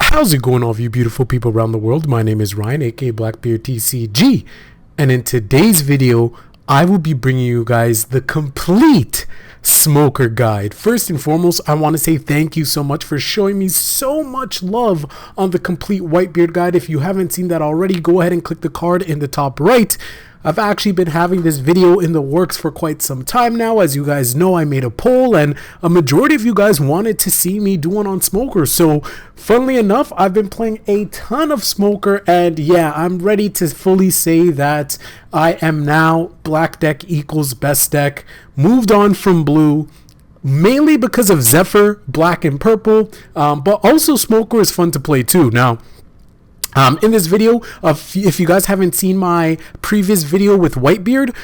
How's it going, all of you beautiful people around the world? My name is Ryan, aka Blackbeard TCG, and in today's video I will be bringing you guys the complete Smoker guide. First and foremost, I want to say thank you so much for showing me so much love on the complete Whitebeard guide. If you haven't seen that already, go ahead and click the card in the top right. I've actually been having this video in the works for quite some time now. As you guys know, I made a poll and a majority of you guys wanted to see me do one on Smoker. So funnily enough, I've been playing a ton of Smoker, and yeah, I'm ready to fully say that I am now black deck equals best deck. Moved on from blue, mainly because of Zephyr, black and purple, but also Smoker is fun to play too. Now, in this video, if you guys haven't seen my previous video with Whitebeard,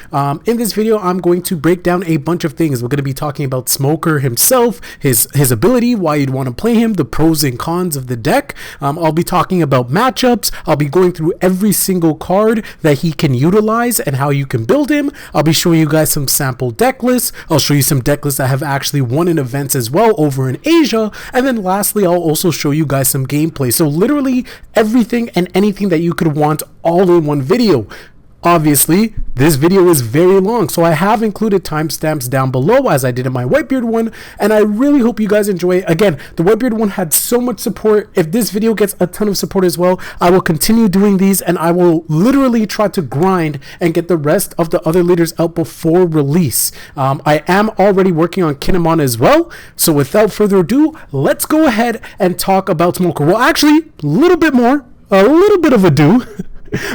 in this video I'm going to break down a bunch of things. We're going to be talking about Smoker himself, his ability, why you'd want to play him, the pros and cons of the deck. I'll be talking about matchups. I'll be going through every single card that he can utilize and how you can build him. I'll be showing you guys some sample deck lists. I'll show you some deck lists that have actually won in events as well over in Asia. And then lastly, I'll also show you guys some gameplay. So literally everything and anything that you could want all in one video. Obviously, this video is very long, so I have included timestamps down below as I did in my Whitebeard one, and I really hope you guys enjoy it. Again, the Whitebeard one had so much support. If this video gets a ton of support as well, I will continue doing these, and I will literally try to grind and get the rest of the other leaders out before release. I am already working on Kinemon as well, so without further ado, let's go ahead and talk about Smoker. Well, actually, a little bit of ado.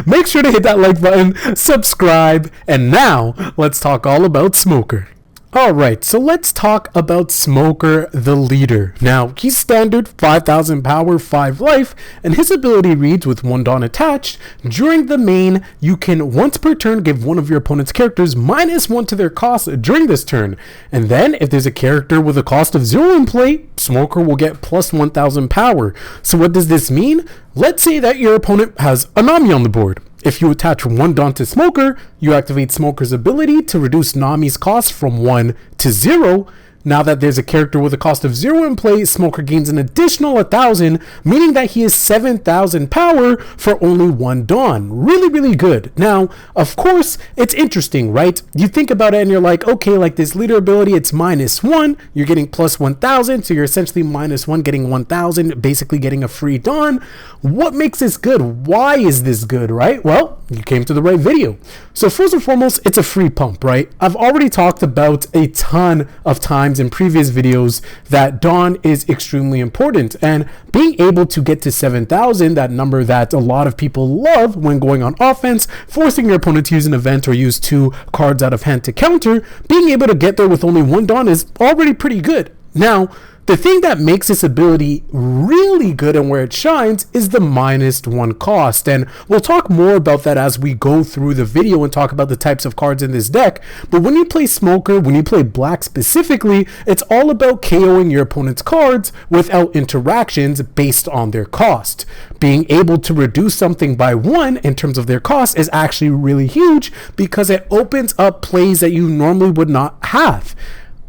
Make sure to hit that like button, subscribe, and now let's talk all about Smoker. Alright, so let's talk about Smoker the leader. Now, he's standard 5000 power, 5 life, and his ability reads with 1 Dawn attached. During the main, you can once per turn give one of your opponent's characters -1 to their cost during this turn. And then, if there's a character with a cost of 0 in play, Smoker will get plus 1000 power. So what does this mean? Let's say that your opponent has a Nami on the board. If you attach 1 Dawn to Smoker, you activate Smoker's ability to reduce Nami's cost from 1 to 0. Now that there's a character with a cost of 0 in play, Smoker gains an additional 1000, meaning that he is 7000 power for only 1 Dawn. Really, really good. Now, of course, it's interesting, right? You think about it and you're like, okay, like this leader ability, it's -1. You're getting plus 1000, so you're essentially -1 getting 1000, basically getting a free Dawn. What makes this good? Why is this good, right? Well, you came to the right video. So first and foremost, it's a free pump, right? I've already talked about a ton of times in previous videos that Dawn is extremely important, and being able to get to 7000, that number that a lot of people love when going on offense, forcing your opponent to use an event or use 2 cards out of hand to counter, being able to get there with only 1 Dawn is already pretty good. Now, the thing that makes this ability really good and where it shines is the -1 cost, and we'll talk more about that as we go through the video and talk about the types of cards in this deck. But when you play Smoker, when you play black specifically, it's all about KOing your opponent's cards without interactions based on their cost. Being able to reduce something by 1 in terms of their cost is actually really huge because it opens up plays that you normally would not have.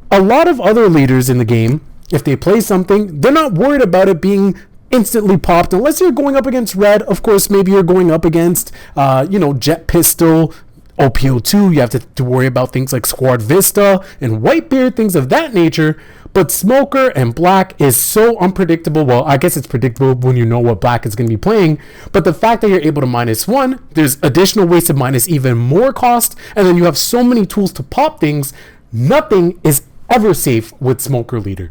A lot of other leaders in the game, if they play something, they're not worried about it being instantly popped unless you're going up against red. Of course, maybe you're going up against, Jet Pistol, OPO2. You have to worry about things like Squad Vista and Whitebeard, things of that nature. But Smoker and black is so unpredictable. Well, I guess it's predictable when you know what black is going to be playing. But the fact that you're able to -1, there's additional ways to minus even more cost. And then you have so many tools to pop things. Nothing is ever safe with Smoker leader.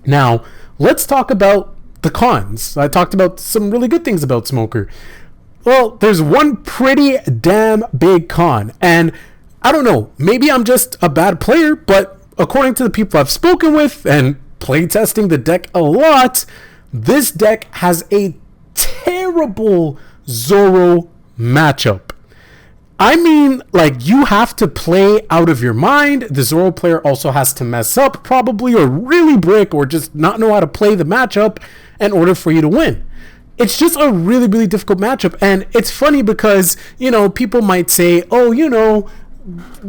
Now, let's talk about the cons. I talked about some really good things about Smoker. Well, there's one pretty damn big con, and I don't know, maybe I'm just a bad player, but according to the people I've spoken with and playtesting the deck a lot, this deck has a terrible Zoro matchup. I mean, like, you have to play out of your mind. The Zoro player also has to mess up probably, or really brick, or just not know how to play the matchup in order for you to win. It's just a really, really difficult matchup. And it's funny because, people might say, oh,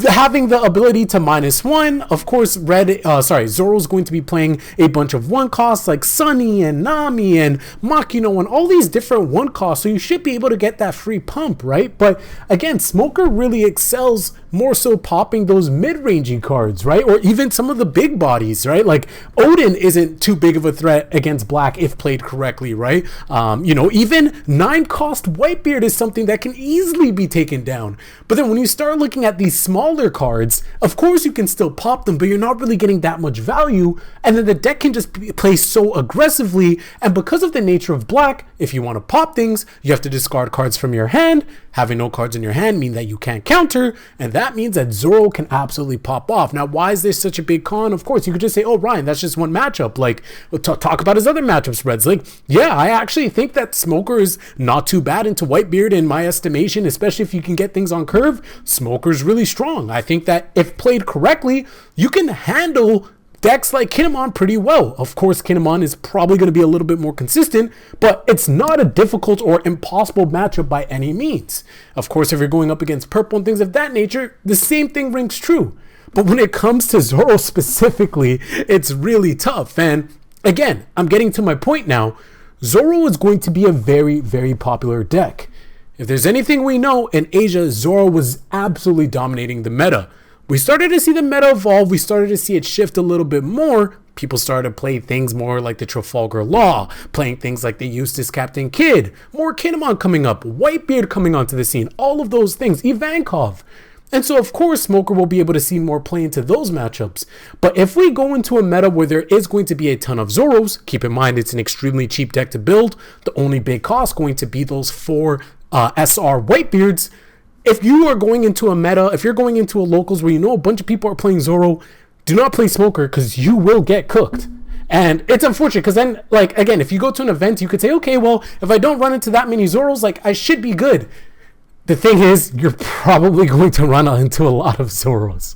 having the ability to -1, of course, Zoro's going to be playing a bunch of 1 costs like Sunny and Nami and Makino and all these different 1 costs, so you should be able to get that free pump, right? But again, Smoker really excels more so popping those mid-rangey cards, right? Or even some of the big bodies, right? Like Odin isn't too big of a threat against black if played correctly, right? Even 9 cost Whitebeard is something that can easily be taken down. But then when you start looking at these smaller cards, of course you can still pop them, but you're not really getting that much value, and then the deck can just play so aggressively. And because of the nature of black, if you want to pop things, you have to discard cards from your hand. Having no cards in your hand means that you can't counter, and that means that Zoro can absolutely pop off. Now, why is this such a big con? Of course, you could just say, oh, Ryan, that's just one matchup. Like, talk about his other matchup spreads. Like, yeah, I actually think that Smoker is not too bad into Whitebeard in my estimation, especially if you can get things on curve. Smoker's really strong. I think that if played correctly, you can handle decks like Kinemon pretty well. Of course, Kinemon is probably going to be a little bit more consistent, but it's not a difficult or impossible matchup by any means. Of course, if you're going up against purple and things of that nature, the same thing rings true. But when it comes to Zoro specifically, it's really tough. And again, I'm getting to my point now. Zoro is going to be a very, very popular deck. If there's anything we know, in Asia, Zoro was absolutely dominating the meta. We started to see the meta evolve. We started to see it shift a little bit more. People started to play things more like the Trafalgar Law, playing things like the Eustace Captain Kidd, more Kinemon coming up, Whitebeard coming onto the scene, all of those things, Ivankov. And so, of course, Smoker will be able to see more play into those matchups. But if we go into a meta where there is going to be a ton of Zoros, keep in mind it's an extremely cheap deck to build. The only big cost going to be those 4 SR Whitebeards. If you are going into a meta, if you're going into a locals where you know a bunch of people are playing Zoro, do not play Smoker because you will get cooked. And it's unfortunate because then, like, again, if you go to an event, you could say, okay, well, if I don't run into that many Zoros, like, I should be good. The thing is, you're probably going to run into a lot of Zoros.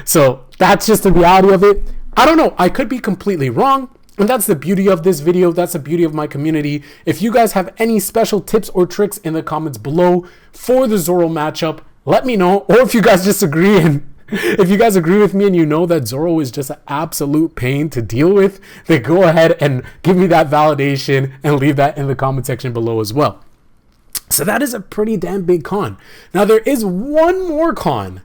So that's just the reality of it. I don't know. I could be completely wrong. And that's the beauty of this video. That's the beauty of my community. If you guys have any special tips or tricks in the comments below for the Zoro matchup, let me know. Or if you guys disagree, and if you guys agree with me and you know that Zoro is just an absolute pain to deal with, then go ahead and give me that validation and leave that in the comment section below as well. So that is a pretty damn big con. Now there is one more con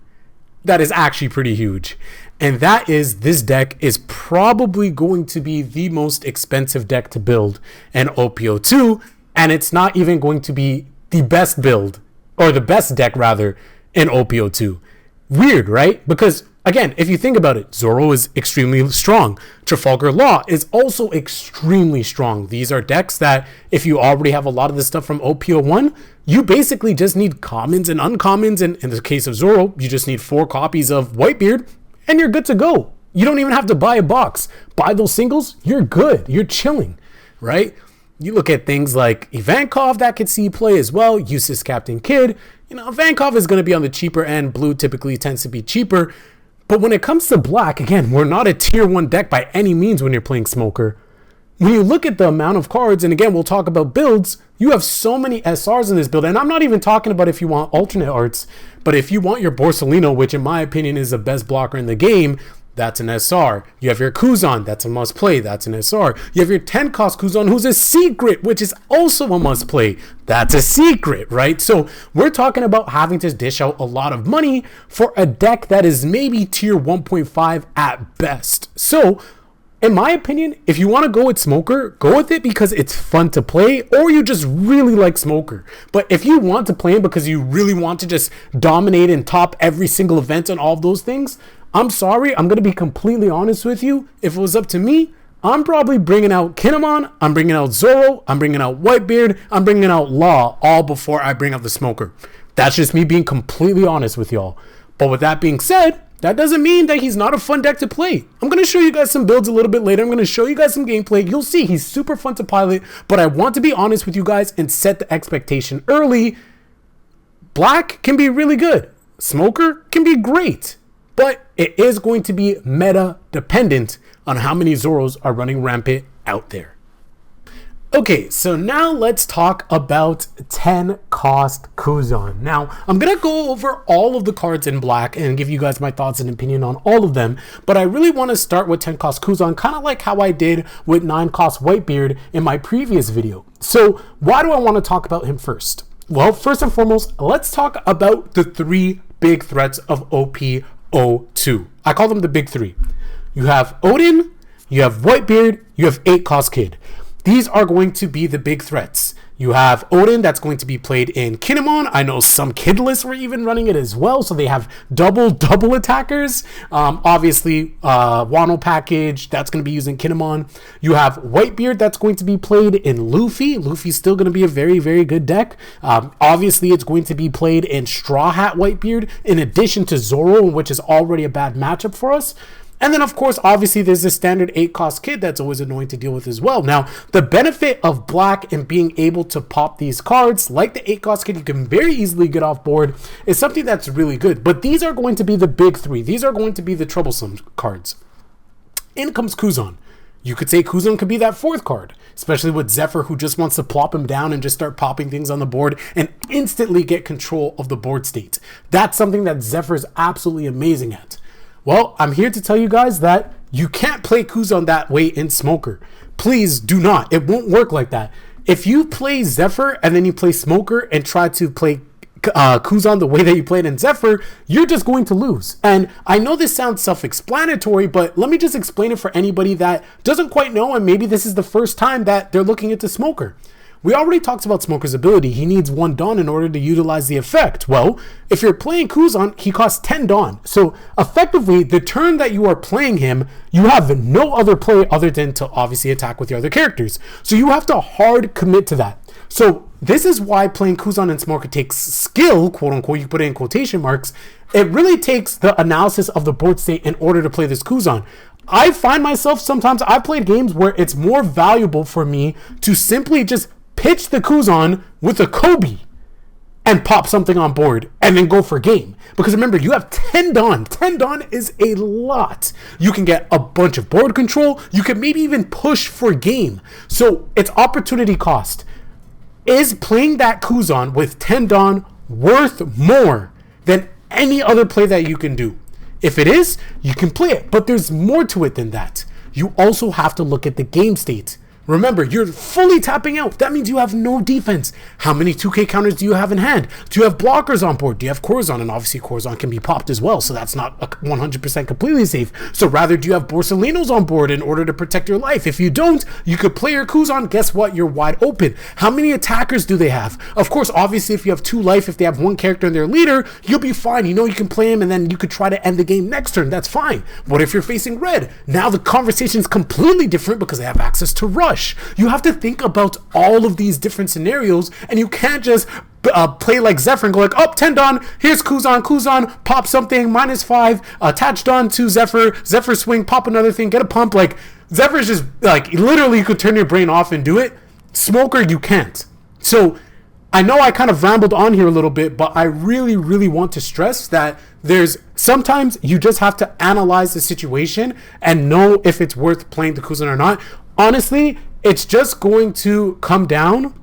that is actually pretty huge. And that is, this deck is probably going to be the most expensive deck to build in OPO2, and it's not even going to be the best build, or the best deck rather, in OPO2. Weird, right? Because again, if you think about it, Zoro is extremely strong. Trafalgar Law is also extremely strong. These are decks that if you already have a lot of the stuff from OPO1, you basically just need commons and uncommons, and in the case of Zoro, you just need 4 copies of Whitebeard, and you're good to go. You don't even have to buy a box. Buy those singles, you're good. You're chilling, right? You look at things like Ivankov that could see play as well. Eustace Captain Kidd. Ivankov is going to be on the cheaper end. Blue typically tends to be cheaper. But when it comes to black, again, we're not a tier 1 deck by any means when you're playing Smoker. When you look at the amount of cards, and again, we'll talk about builds, you have so many SRs in this build. And I'm not even talking about if you want alternate arts, but if you want your Borsalino, which in my opinion is the best blocker in the game, that's an SR. You have your Kuzan, that's a must play, that's an SR. You have your 10 cost Kuzan, who's a secret, which is also a must play. That's a secret, right? So we're talking about having to dish out a lot of money for a deck that is maybe tier 1.5 at best. So in my opinion, if you want to go with Smoker, go with it because it's fun to play, or you just really like Smoker. But if you want to play him because you really want to just dominate and top every single event and all of those things, I'm sorry, I'm going to be completely honest with you. If it was up to me, I'm probably bringing out Kinemon, I'm bringing out Zoro, I'm bringing out Whitebeard, I'm bringing out Law, all before I bring out the Smoker. That's just me being completely honest with y'all. But with that being said, that doesn't mean that he's not a fun deck to play. I'm going to show you guys some builds a little bit later. I'm going to show you guys some gameplay. You'll see he's super fun to pilot, but I want to be honest with you guys and set the expectation early. Black can be really good. Smoker can be great, but it is going to be meta dependent on how many Zoros are running rampant out there. Okay, so now let's talk about 10 cost Kuzan. Now, I'm going to go over all of the cards in black and give you guys my thoughts and opinion on all of them, but I really want to start with 10 cost Kuzan, kind of like how I did with 9 cost Whitebeard in my previous video. So, why do I want to talk about him first? Well, first and foremost, let's talk about the 3 big threats of OP02. I call them the big 3. You have Odin, you have Whitebeard, you have 8 cost Kid. These are going to be the big threats. You have Odin that's going to be played in Kinemon. I know some Kidless were even running it as well, so they have double attackers. Obviously, Wano package that's going to be used in Kinemon. You have Whitebeard that's going to be played in Luffy. Luffy's still going to be a very, very good deck. Obviously, it's going to be played in Straw Hat Whitebeard in addition to Zoro, which is already a bad matchup for us. And then, of course, obviously, there's the standard 8 cost Kid that's always annoying to deal with as well. Now, the benefit of black and being able to pop these cards, like the 8 cost Kid, you can very easily get off board, is something that's really good. But these are going to be the big 3. These are going to be the troublesome cards. In comes Kuzan. You could say Kuzan could be that 4th card, especially with Zephyr, who just wants to plop him down and just start popping things on the board and instantly get control of the board state. That's something that Zephyr is absolutely amazing at. Well, I'm here to tell you guys that you can't play Kuzan that way in Smoker. Please do not. It won't work like that. If you play Zephyr and then you play Smoker and try to play Kuzan the way that you played in Zephyr, you're just going to lose. And I know this sounds self-explanatory, but let me just explain it for anybody that doesn't quite know, and maybe this is the first time that they're looking into Smoker. We already talked about Smoker's ability. He needs 1 Dawn in order to utilize the effect. Well, if you're playing Kuzan, he costs 10 Dawn. So effectively, the turn that you are playing him, you have no other play other than to obviously attack with your other characters. So you have to hard commit to that. So this is why playing Kuzan and Smoker takes skill, quote unquote, you put it in quotation marks. It really takes the analysis of the board state in order to play this Kuzan. I find myself sometimes, I've played games where it's more valuable for me to simply just pitch the Kuzan with a Kobe and pop something on board and then go for game. Because remember, you have 10 Dawn. 10 Dawn is a lot. You can get a bunch of board control. You can maybe even push for game. So it's opportunity cost. Is playing that Kuzan with 10 Dawn worth more than any other play that you can do? If it is, you can play it. But there's more to it than that. You also have to look at the game state. Remember, you're fully tapping out. That means you have no defense. How many 2K counters do you have in hand? Do you have blockers on board? Do you have Corazon? And obviously Corazon can be popped as well, so that's not 100% completely safe. So rather, do you have Borsalinos on board in order to protect your life? If you don't, you could play your Kuzan. Guess what? You're wide open. How many attackers do they have? Of course, obviously, if you have 2 life, if they have 1 character in their leader, you'll be fine. You know you can play him, and then you could try to end the game next turn. That's fine. What if you're facing red? Now the conversation is completely different because they have access to rush. You have to think about all of these different scenarios, and you can't just play like Zephyr and go like, oh, 10 Dawn, here's Kuzan, pop something, -5, attach Dawn to Zephyr swing, pop another thing, get a pump. Like, Zephyr's just, like, literally you could turn your brain off and do it. Smoker, you can't. So, I know I kind of rambled on here a little bit, but I really, really want to stress that sometimes you just have to analyze the situation and know if it's worth playing the Kuzan or not. Honestly, it's just going to come down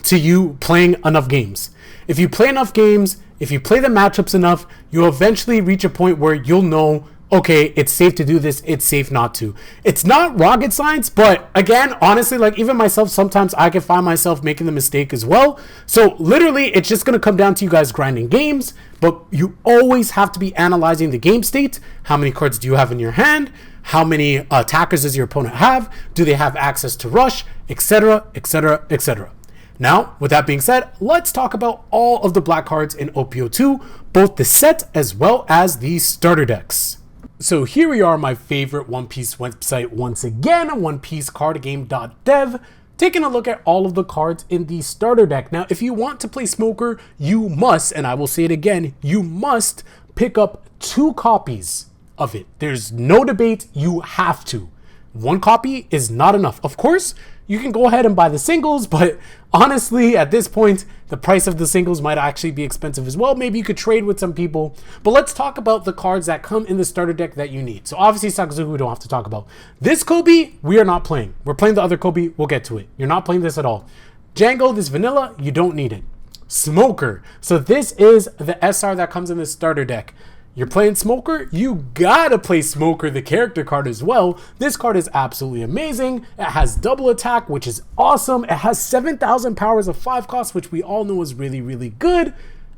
to you playing enough games. If you play enough games, if you play the matchups enough, you'll eventually reach a point where you'll know, okay, it's safe to do this, it's safe not to. It's not rocket science, but again, honestly, like even myself, sometimes I can find myself making the mistake as well. So literally, it's just going to come down to you guys grinding games, but you always have to be analyzing the game state. How many cards do you have in your hand? How many attackers does your opponent have? Do they have access to rush? Etc, etc, etc. Now, with that being said, let's talk about all of the black cards in OP02, both the set as well as the starter decks. So here we are, my favorite One Piece website once again, OnePieceCardGame.dev, taking a look at all of the cards in the starter deck. Now, if you want to play Smoker, you must, and I will say it again, you must pick up 2 copies of it. There's no debate, you have to. one copy is not enough. Of course, you can go ahead and buy the singles, but honestly, at this point, the price of the singles might actually be expensive as well. Maybe you could trade with some people, but let's talk about the cards that come in the starter deck that you need. So obviously, Sakazuki, we don't have to talk about. This Kobe, we are not playing. We're playing the other Kobe. We'll get to it. You're not playing this at all. Django, this vanilla, you don't need it. Smoker. So this is the SR that comes in the starter deck. You're playing Smoker, you gotta play Smoker, the character card as well. This card is absolutely amazing. It has double attack, which is awesome. It has 7,000 powers of 5 costs, which we all know is really, really good.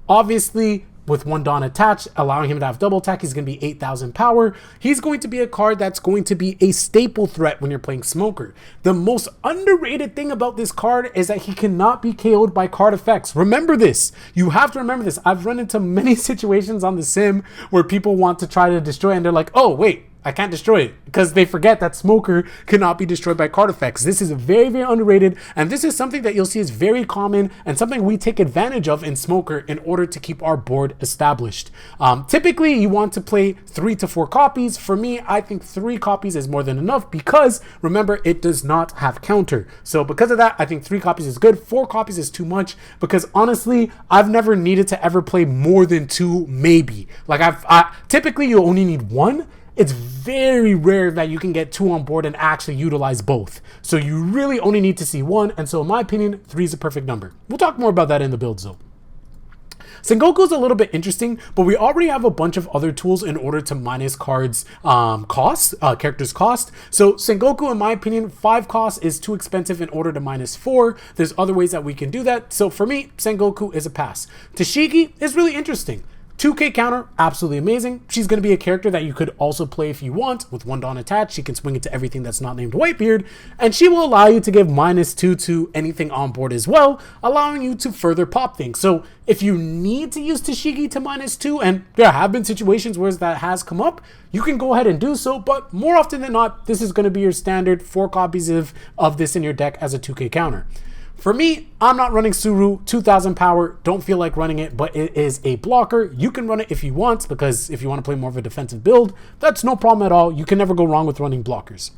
Obviously, with 1 Dawn attached, allowing him to have double attack, he's going to be 8,000 power. He's going to be a card that's going to be a staple threat when you're playing Smoker. The most underrated thing about this card is that he cannot be KO'd by card effects. Remember this. You have to remember this. I've run into many situations on the sim where people want to try to destroy and they're like, oh, wait, I can't destroy it, because they forget that Smoker cannot be destroyed by card effects. This is very, very underrated, and this is something that you'll see is very common and something we take advantage of in Smoker in order to keep our board established. Typically, you want to play 3 to 4 copies. For me, I think 3 copies is more than enough because, remember, it does not have counter. So because of that, I think 3 copies is good. 4 copies is too much because, honestly, I've never needed to ever play more than 2, maybe. Like, typically, you only need 1. It's very rare that you can get 2 on board and actually utilize both. So you really only need to see 1. And so in my opinion, 3 is a perfect number. We'll talk more about that in the builds though. Sengoku is a little bit interesting, but we already have a bunch of other tools in order to minus cards characters cost. So Sengoku, in my opinion, 5 costs is too expensive in order to minus 4. There's other ways that we can do that. So for me, Sengoku is a pass. Tashigi is really interesting. 2k counter, absolutely amazing. She's going to be a character that you could also play if you want. With 1 Dawn attached, she can swing into everything that's not named Whitebeard, and she will allow you to give -2 to anything on board as well, allowing you to further pop things. So if you need to use Tashigi to -2, and there have been situations where that has come up, you can go ahead and do so, but more often than not, this is going to be your standard 4 copies of this in your deck as a 2k counter. For me, I'm not running Suru, 2,000 power, don't feel like running it, but it is a blocker. You can run it if you want, because if you want to play more of a defensive build, that's no problem at all. You can never go wrong with running blockers.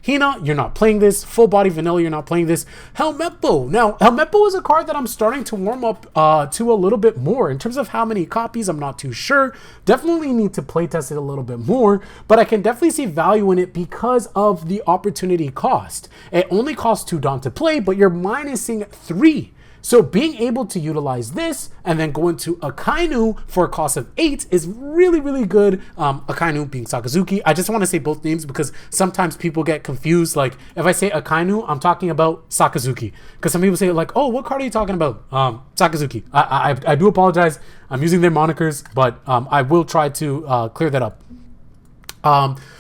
Hina, you're not playing this. Full body vanilla, you're not playing this. Helmeppo. Now, Helmeppo is a card that I'm starting to warm up to a little bit more. In terms of how many copies, I'm not too sure. Definitely need to playtest it a little bit more, but I can definitely see value in it because of the opportunity cost. It only costs 2 Dawn to play, but you're minusing 3. So being able to utilize this and then go into Akainu for a cost of 8 is really, really good. Akainu being Sakazuki. I just want to say both names because sometimes people get confused. Like if I say Akainu, I'm talking about Sakazuki. Because some people say like, oh, what card are you talking about? Sakazuki. I do apologize. I'm using their monikers, but I will try to clear that up.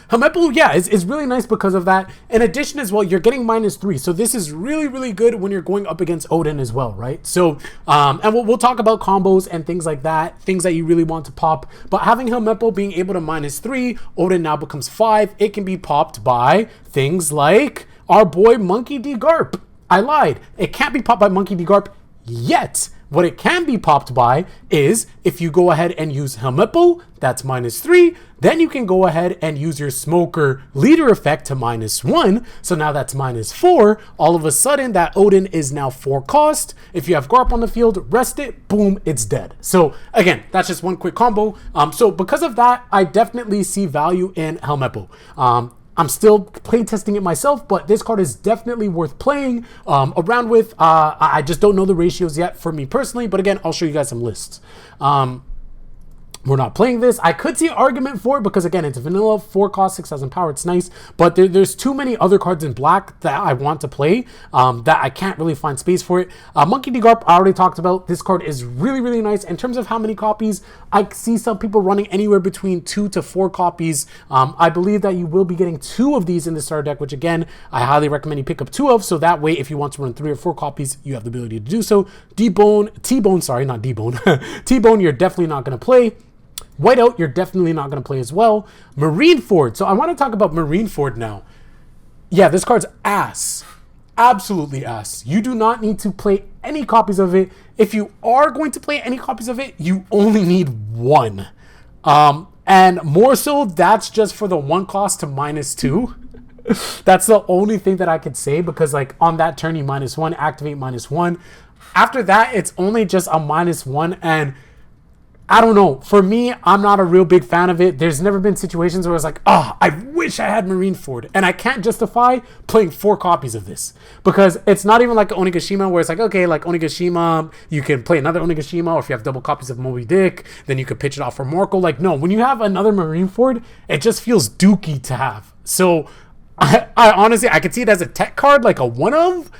Helmeppo, yeah, is really nice because of that. In addition as well, you're getting -3. So this is really, really good when you're going up against Odin as well, right? So, and we'll talk about combos and things like that, things that you really want to pop. But having Helmeppo being able to -3, Odin now becomes 5. It can be popped by things like our boy Monkey D. Garp. I lied. It can't be popped by Monkey D. Garp yet. What it can be popped by is if you go ahead and use Helmeppo, that's -3. Then you can go ahead and use your Smoker leader effect to -1. So now that's -4. All of a sudden, that Odin is now 4 cost. If you have Garp on the field, rest it, boom, it's dead. So again, that's just one quick combo. So because of that, I definitely see value in Helmeppo. I'm still playtesting it myself, but this card is definitely worth playing around with. I just don't know the ratios yet for me personally, but again, I'll show you guys some lists. We're not playing this. I could see an argument for it because, again, it's vanilla, 4 cost, 6,000 power. It's nice, but there's too many other cards in black that I want to play that I can't really find space for it. Monkey D. Garp, I already talked about. This card is really, really nice. In terms of how many copies, I see some people running anywhere between 2 to 4 copies. I believe that you will be getting 2 of these in the starter deck, which, again, I highly recommend you pick up 2 of, so that way, if you want to run 3 or 4 copies, you have the ability to do so. T-Bone, sorry, not D-Bone. T-Bone, you're definitely not going to play. Whiteout, you're definitely not going to play as well. Marineford. So I want to talk about Marineford now. Yeah, this card's ass. Absolutely ass. You do not need to play any copies of it. If you are going to play any copies of it, you only need 1. And more so, that's just for the 1 cost to -2. That's the only thing that I could say, because like on that turn you -1, activate -1. After that, it's only just a -1, and I don't know. For me, I'm not a real big fan of it. There's never been situations where it's like, oh, I wish I had Marineford. And I can't justify playing 4 copies of this. Because it's not even like Onigashima, where it's like, okay, like Onigashima, you can play another Onigashima, or if you have double copies of Moby Dick, then you could pitch it off for Morkel. Like, no, when you have another Marineford, it just feels dookie to have. So, I honestly, I could see it as a tech card, like a one of.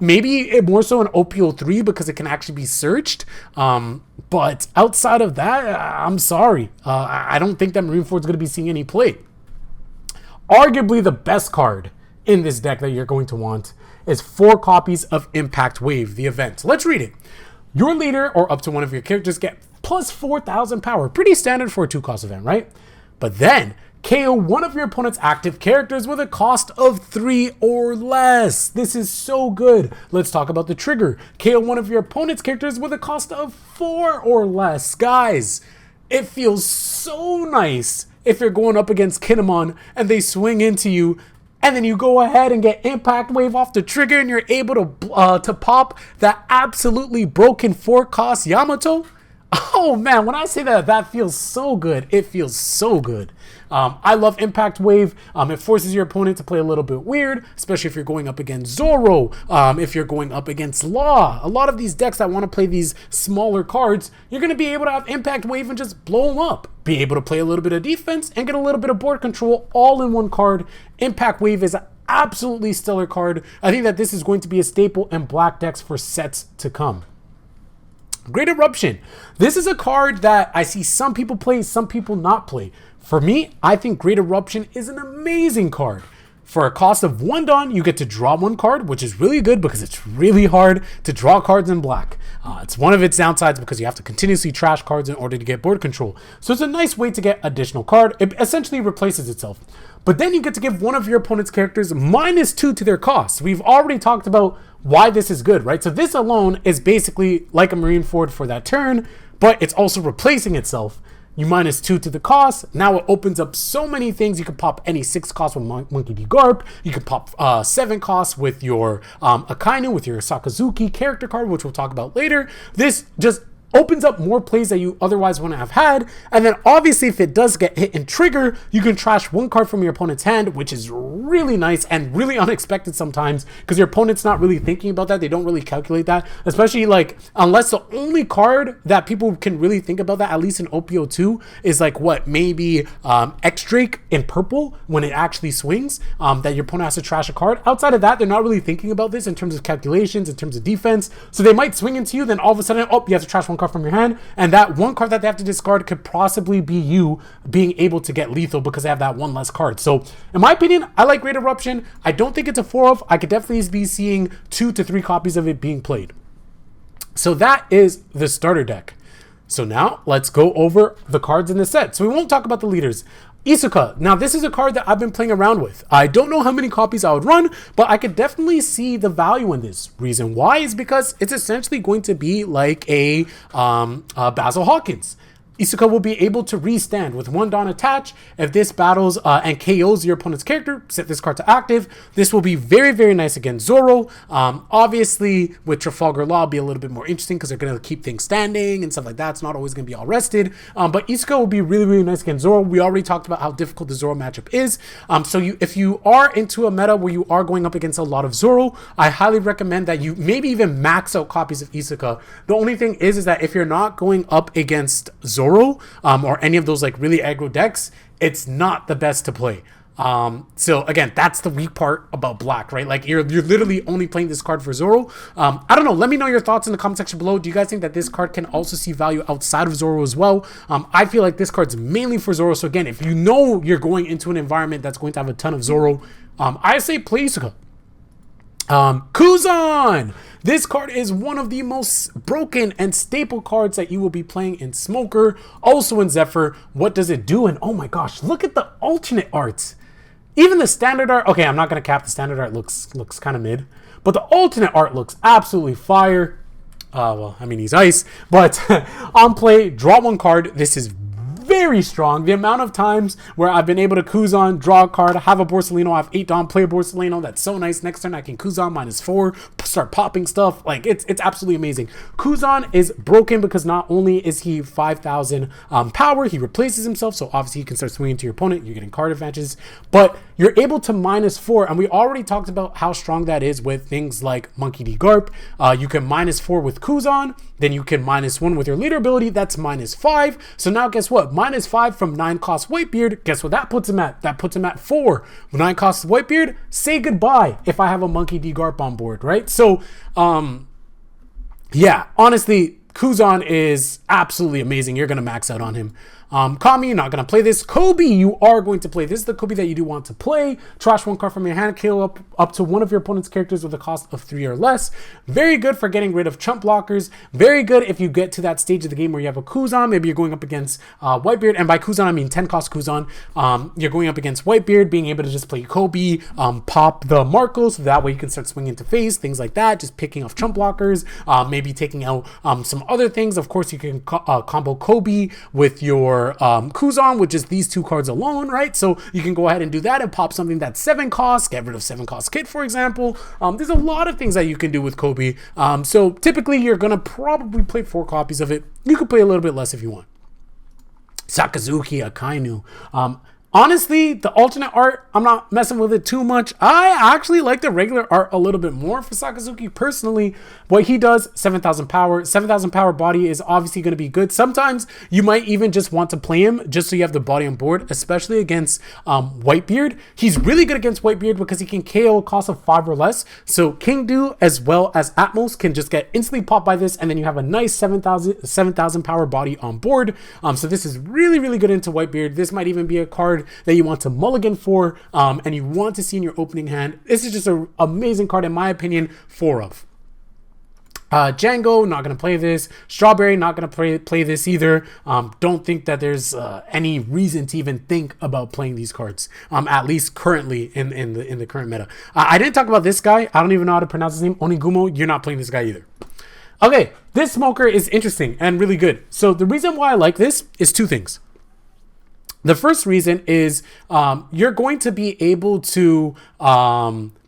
Maybe more so an OPO3 because it can actually be searched. But outside of that, I'm sorry. I don't think that Marineford's going to be seeing any play. Arguably the best card in this deck that you're going to want is 4 copies of Impact Wave, the event. Let's read it. Your leader or up to one of your characters get plus 4,000 power. Pretty standard for a 2-cost event, right? But then KO one of your opponent's active characters with a cost of 3 or less. This is so good. Let's talk about the trigger. KO one of your opponent's characters with a cost of 4 or less. Guys, it feels so nice if you're going up against Kinemon and they swing into you, and then you go ahead and get Impact Wave off the trigger, and you're able to pop that absolutely broken 4-cost Yamato. Oh man, when I say that, that feels so good. It feels so good. I love Impact Wave. It forces your opponent to play a little bit weird, especially if you're going up against Zoro, if you're going up against Law. A lot of these decks that want to play these smaller cards, you're going to be able to have Impact Wave and just blow them up. Be able to play a little bit of defense and get a little bit of board control all in one card. Impact Wave is an absolutely stellar card. I think that this is going to be a staple in black decks for sets to come. Great Eruption. This is a card that I see some people play, some people not play. For me, I think Great Eruption is an amazing card. For a cost of 1 Dawn, you get to draw 1 card, which is really good because it's really hard to draw cards in black. It's one of its downsides because you have to continuously trash cards in order to get board control. So it's a nice way to get additional card. It essentially replaces itself. But then you get to give one of your opponent's characters -2 to their cost. We've already talked about why this is good, right? So this alone is basically like a Marineford for that turn, but it's also replacing itself. You -2 to the cost. Now it opens up so many things. You can pop any 6 cost with Monkey D. Garp. You can pop 7 costs with your Akainu, with your Sakazuki character card, which we'll talk about later. This just opens up more plays that you otherwise wouldn't have had. And then obviously if it does get hit and trigger, you can trash 1 card from your opponent's hand, which is really nice and really unexpected sometimes because your opponent's not really thinking about that. They don't really calculate that, especially like unless the only card that people can really think about that, at least in OPO2, is like what, maybe X-Drake in purple when it actually swings, that your opponent has to trash a card. Outside of that, they're not really thinking about this in terms of calculations, in terms of defense. So they might swing into you, then all of a sudden, oh, you have to trash 1 card from your hand, and that 1 card that they have to discard could possibly be you being able to get lethal because they have that 1 less card. So in my opinion, I like Great Eruption. I don't think it's a 4 of. I could definitely be seeing 2 to 3 copies of it being played. So that is the starter deck. So now let's go over the cards in the set. So we won't talk about the leaders. Isuka. Now this is a card that I've been playing around with. I don't know how many copies I would run, but I could definitely see the value in this. Reason why is because it's essentially going to be like a Basil Hawkins. Isuka will be able to restand with 1 Dawn attach. If this battles and KOs your opponent's character, set this card to active. This will be very, very nice against Zoro. Obviously, with Trafalgar Law, it'll be a little bit more interesting because they're going to keep things standing and stuff like that. It's not always going to be all rested. But Isuka will be really, really nice against Zoro. We already talked about how difficult the Zoro matchup is. So if you are into a meta where you are going up against a lot of Zoro, I highly recommend that you maybe even max out copies of Isuka. The only thing is that if you're not going up against Zoro, or any of those like really aggro decks, it's not the best to play. So again, that's the weak part about black, right? Like you're literally only playing this card for Zoro. I don't know. Let me know your thoughts in the comment section below. Do you guys think that this card can also see value outside of Zoro as well? I feel like this card's mainly for Zoro. So again, if you know you're going into an environment that's going to have a ton of Zoro, I say play Isuka. Kuzan! This card is one of the most broken and staple cards that you will be playing in Smoker, also in Zephyr. What does it do? And oh my gosh, look at the alternate arts. Even the standard art, okay, I'm not going to cap the standard art, looks kind of mid. But the alternate art looks absolutely fire. Well, I mean, he's ice. But on play, draw 1 card. This is very strong. The amount of times where I've been able to Kuzan, draw a card, have a Borsalino, I have 8 Dom, play a Borsalino. That's so nice. Next turn I can Kuzan -4, start popping stuff. Like it's absolutely amazing. Kuzan is broken because not only is he 5,000 power, he replaces himself, so obviously you can start swinging to your opponent. You're getting card advantages, but you're able to -4, and we already talked about how strong that is with things like Monkey D. Garp. You can -4 with Kuzan, then you can -1 with your leader ability. That's -5. So now guess what? -5 from 9 cost Whitebeard. Guess what that puts him at? That puts him at 4. 9 cost Whitebeard. Say goodbye if I have a Monkey D. Garp on board, right? So, yeah, honestly, Kuzan is absolutely amazing. You're going to max out on him. Kami, you're not going to play this. Kobe, you are going to play. This is the Kobe that you do want to play. Trash 1 card from your hand, kill up to one of your opponent's characters with a cost of 3 or less. Very good for getting rid of chump blockers. Very good if you get to that stage of the game where you have a Kuzan. Maybe you're going up against Whitebeard. And by Kuzan, I mean 10 cost Kuzan. You're going up against Whitebeard, being able to just play Kobe, pop the Marco, so that way you can start swinging to face, things like that. Just picking off chump blockers. Maybe taking out some other things. Of course, you can combo Kobe with your Kuzan with just these 2 cards alone, right? So you can go ahead and do that and pop something that's 7 costs, get rid of 7 cost Kit, for example. There's a lot of things that you can do with Kobe. So typically you're gonna probably play 4 copies of it. You could play a little bit less if you want. Sakazuki Akainu. Honestly, the alternate art, I'm not messing with it too much. I actually like the regular art a little bit more for Sakazuki personally. What he does, 7,000 power. 7,000 power body is obviously going to be good. Sometimes you might even just want to play him just so you have the body on board, especially against Whitebeard. He's really good against Whitebeard because he can KO a cost of 5 or less. So King Du as well as Atmos can just get instantly popped by this, and then you have a nice 7,000 power body on board. So this is really, really good into Whitebeard. This might even be a card that you want to mulligan for, and you want to see in your opening hand. This is just an amazing card, in my opinion, 4 of. Django, not going to play this. Strawberry, not going to play this either. Don't think that there's any reason to even think about playing these cards, at least currently in the current meta. I didn't talk about this guy. I don't even know how to pronounce his name. Onigumo, you're not playing this guy either. Okay, this smoker is interesting and really good. So the reason why I like this is 2 things. The first reason is you're going to be able to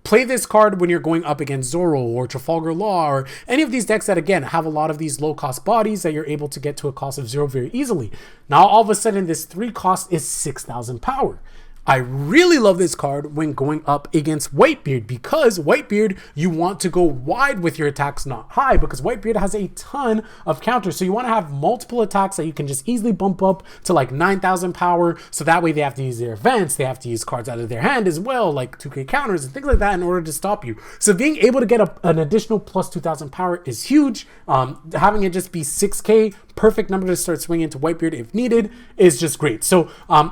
play this card when you're going up against Zoro or Trafalgar Law or any of these decks that, again, have a lot of these low-cost bodies that you're able to get to a cost of 0 very easily. Now, all of a sudden, this 3 cost is 6,000 power. I really love this card when going up against Whitebeard, because Whitebeard, you want to go wide with your attacks, not high, because Whitebeard has a ton of counters. So you want to have multiple attacks that you can just easily bump up to like 9,000 power. So that way they have to use their events. They have to use cards out of their hand as well, like 2K counters and things like that in order to stop you. So being able to get an additional plus 2,000 power is huge. Having it just be 6K, perfect number to start swinging to Whitebeard if needed, is just great. So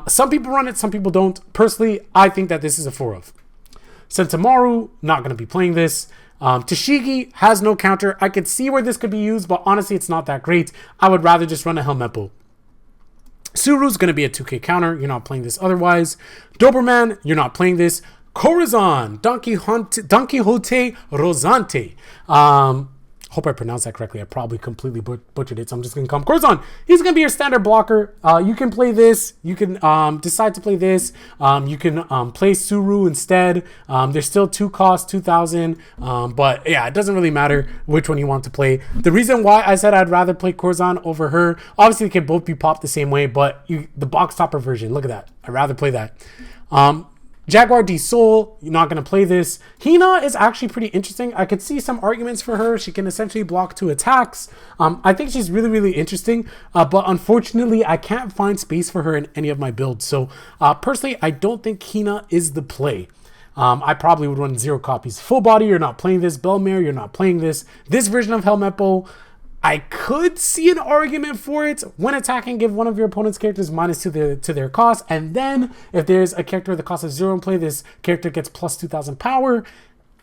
some people run it, some people don't. Personally, I think that this is a 4 of. Sentamaru, not going to be playing this. Tashigi has no counter. I could see where this could be used, but honestly, it's not that great. I would rather just run a Helmeppo. Suru's going to be a 2K counter. You're not playing this otherwise. Doberman, you're not playing this. Corazon, Don Quixote Rosante. Hope I pronounced that correctly. I probably completely butchered it, so I'm just going to come. Corazon, he's going to be your standard blocker. You can play this. You can decide to play this. You can play Suru instead. There's still 2 costs, 2,000. But yeah, it doesn't really matter which one you want to play. The reason why I said I'd rather play Corazon over her, obviously they can both be popped the same way, but the box topper version, look at that. I'd rather play that. Jaguar D Soul, you're not going to play this. Hina is actually pretty interesting. I could see some arguments for her. She can essentially block 2 attacks. I think she's really, really interesting. But unfortunately, I can't find space for her in any of my builds. So personally, I don't think Hina is the play. I probably would run 0 copies. Full body, you're not playing this. Belmare, you're not playing this. This version of Helmeppo, I could see an argument for it. When attacking, give one of your opponent's characters -2 to their cost. And then if there's a character with a cost of 0 in play, this character gets plus 2,000 power.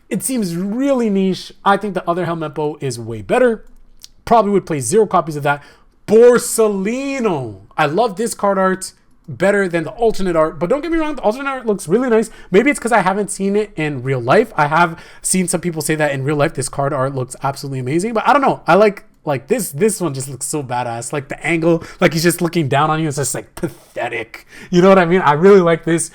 It seems really niche. I think the other Helmeppo is way better. Probably would play 0 copies of that. Borsalino. I love this card art better than the alternate art, but don't get me wrong, the alternate art looks really nice. Maybe it's because I haven't seen it in real life. I have seen some people say that in real life this card art looks absolutely amazing, but I don't know. I like Like this one just looks so badass. Like the angle, like he's just looking down on you. It's just like pathetic. You know what I mean? I really like this.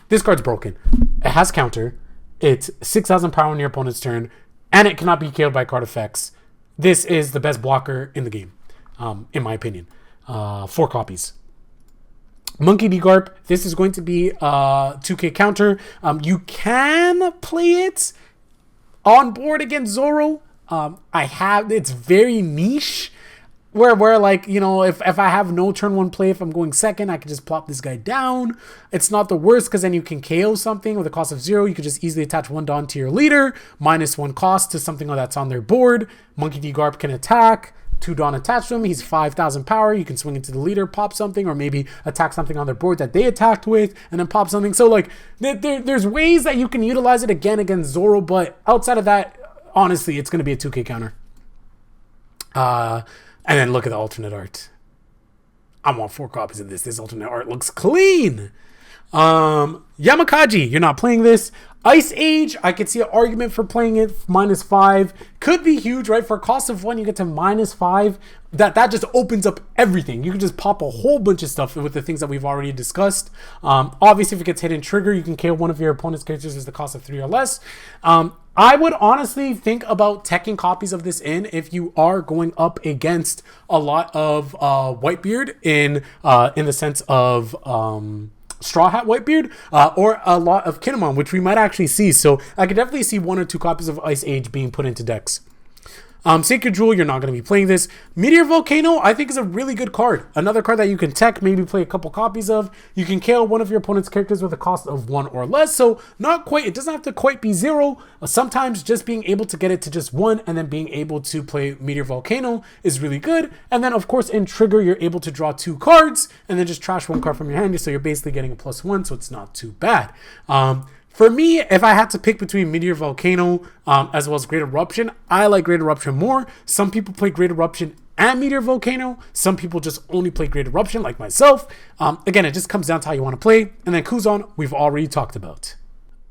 This card's broken. It has counter. It's 6,000 power on your opponent's turn, and it cannot be killed by card effects. This is the best blocker in the game, in my opinion. 4 copies. Monkey D. Garp. This is going to be 2K counter. You can play it on board against Zoro. It's very niche. Where like, you know, if I have no turn 1 play, if I'm going second, I can just plop this guy down. It's not the worst because then you can KO something with a cost of 0. You could just easily attach 1 Dawn to your leader, -1 cost to something that's on their board. Monkey D. Garp can attack. 2 Dawn attached to him. He's 5,000 power. You can swing into the leader, pop something, or maybe attack something on their board that they attacked with, and then pop something. So like, there's ways that you can utilize it again against Zoro, but outside of that, honestly, it's going to be a 2K counter. And then look at the alternate art. I want 4 copies of this. This alternate art looks clean. Yamakaji, you're not playing this. Ice Age, I could see an argument for playing it -5. Could be huge, right? For a cost of 1, you get to -5. That just opens up everything. You can just pop a whole bunch of stuff with the things that we've already discussed. Obviously, if it gets hidden trigger, you can KO one of your opponent's characters as the cost of 3 or less. I would honestly think about teching copies of this in if you are going up against a lot of Whitebeard in the sense of Straw Hat Whitebeard, or a lot of Kinemon, which we might actually see. So I could definitely see 1 or 2 copies of Ice Age being put into decks. Sacred Jewel, you're not going to be playing this. Meteor Volcano, I think, is a really good card. Another card that you can tech, maybe play a couple copies of. You can KO one of your opponent's characters with a cost of 1 or less. So not quite, it doesn't have to quite be 0. Sometimes just being able to get it to just 1 and then being able to play Meteor Volcano is really good. And then, of course, in Trigger, you're able to draw 2 cards and then just trash 1 card from your hand. So you're basically getting a +1, so it's not too bad. For me, if I had to pick between Meteor Volcano as well as Great Eruption, I like Great Eruption more. Some people play Great Eruption and Meteor Volcano. Some people just only play Great Eruption, like myself. Again, it just comes down to how you want to play. And then Kuzan, we've already talked about.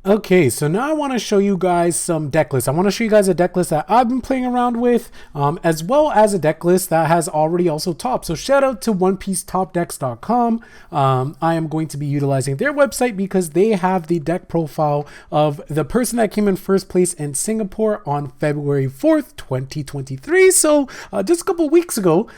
Okay, so now I want to show you guys some deck lists. I want to show you guys a deck list that I've been playing around with, as well as a deck list that has already also topped. So shout out to OnePieceTopDecks.com. I am going to be utilizing their website because they have the deck profile of the person that came in first place in Singapore on February 4th, 2023. So just a couple weeks ago,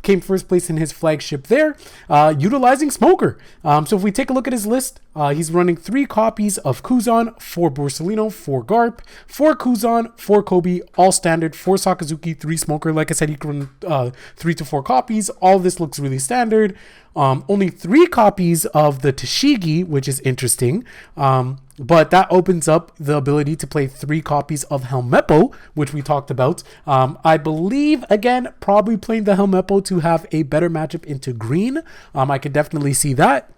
came first place in his flagship there, utilizing Smoker. So if we take a look at his list, he's running 3 copies of Kuzan, 4 Borsalino, 4 Garp, 4 Kuzan, 4 Kobe, all standard, 4 Sakazuki, 3 Smoker. Like I said, he can run 3 to 4 copies. All of this looks really standard. Only 3 copies of the Tashigi, which is interesting. But that opens up the ability to play 3 copies of Helmeppo, which we talked about. I believe, again, probably playing the Helmeppo to have a better matchup into green. I could definitely see that.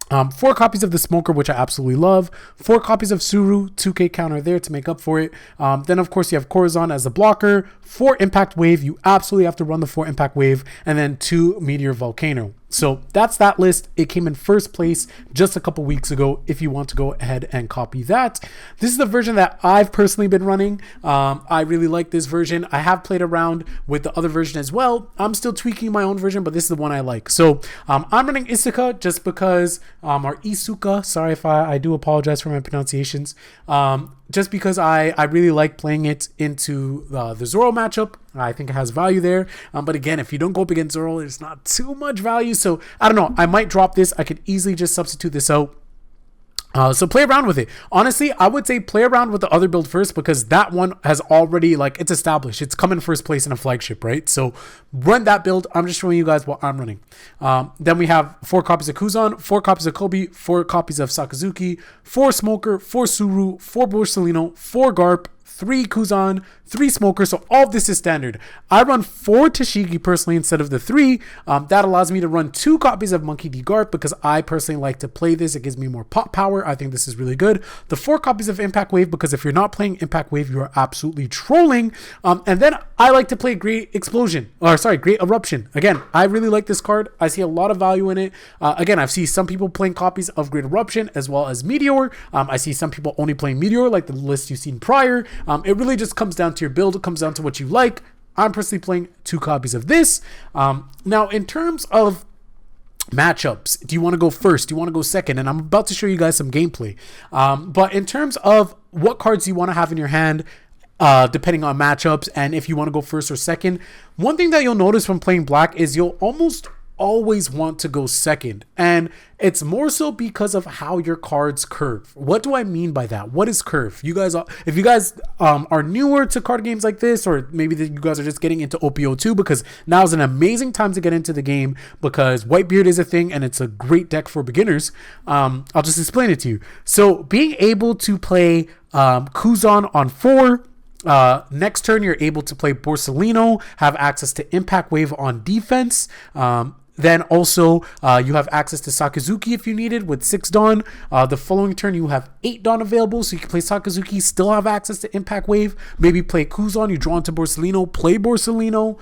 4 copies of the Smoker, which I absolutely love. 4 copies of Suru, 2K counter there to make up for it. Then, of course, you have Corazon as a blocker. 4 Impact Wave. You absolutely have to run the 4 Impact Wave. And then 2 Meteor Volcano. So that's that list. It came in first place just a couple weeks ago if you want to go ahead and copy that. This is the version that I've personally been running. I really like this version. I have played around with the other version as well. I'm still tweaking my own version, but this is the one I like. So I'm running Isuka just because, or Isuka, sorry if I do apologize for my pronunciations. Just because I really like playing it into the Zoro matchup. I think it has value there. But again, if you don't go up against Zoro, there's not too much value. So I don't know. I might drop this. I could easily just substitute this out. So play around with it. Honestly, I would say play around with the other build first because that one has already, like, it's established. It's come in first place in a flagship, right? So run that build. I'm just showing you guys what I'm running. Then we have 4 copies of Kuzan, 4 copies of Kobe, 4 copies of Sakazuki, 4 Smoker, 4 Suru, 4 Borsalino, 4 Garp, 3 Kuzan, 3 Smoker. So all of this is standard. I run 4 Tashigi personally instead of the 3. That allows me to run 2 copies of Monkey D. Garp because I personally like to play this. It gives me more pop power. I think this is really good. The 4 copies of Impact Wave because if you're not playing Impact Wave, you are absolutely trolling. And then I like to play Great Eruption. Again, I really like this card. I see a lot of value in it. Again, I've seen some people playing copies of Great Eruption as well as Meteor. I see some people only playing Meteor like the list you've seen prior. It really just comes down to your build. It comes down to what you like. I'm personally playing 2 copies of this. Now, in terms of matchups, do you want to go first? Do you want to go second? And I'm about to show you guys some gameplay. But in terms of what cards you want to have in your hand, depending on matchups, and if you want to go first or second, one thing that you'll notice when playing black is you'll almost always want to go second, and it's more so because of how your cards curve. What do I mean by that? What is curve? You guys, if you guys are newer to card games like this, or maybe you guys are just getting into OPO2, because now is an amazing time to get into the game because Whitebeard is a thing and it's a great deck for beginners. I'll just explain it to you. So being able to play Kuzan on 4, next turn you're able to play Borsellino, have access to Impact Wave on defense. Then also you have access to Sakazuki if you needed with 6 Dawn. The following turn you have 8 Dawn available, so you can play Sakazuki, still have access to Impact Wave. Maybe play Kuzan, you draw into Borsellino, play Borsellino.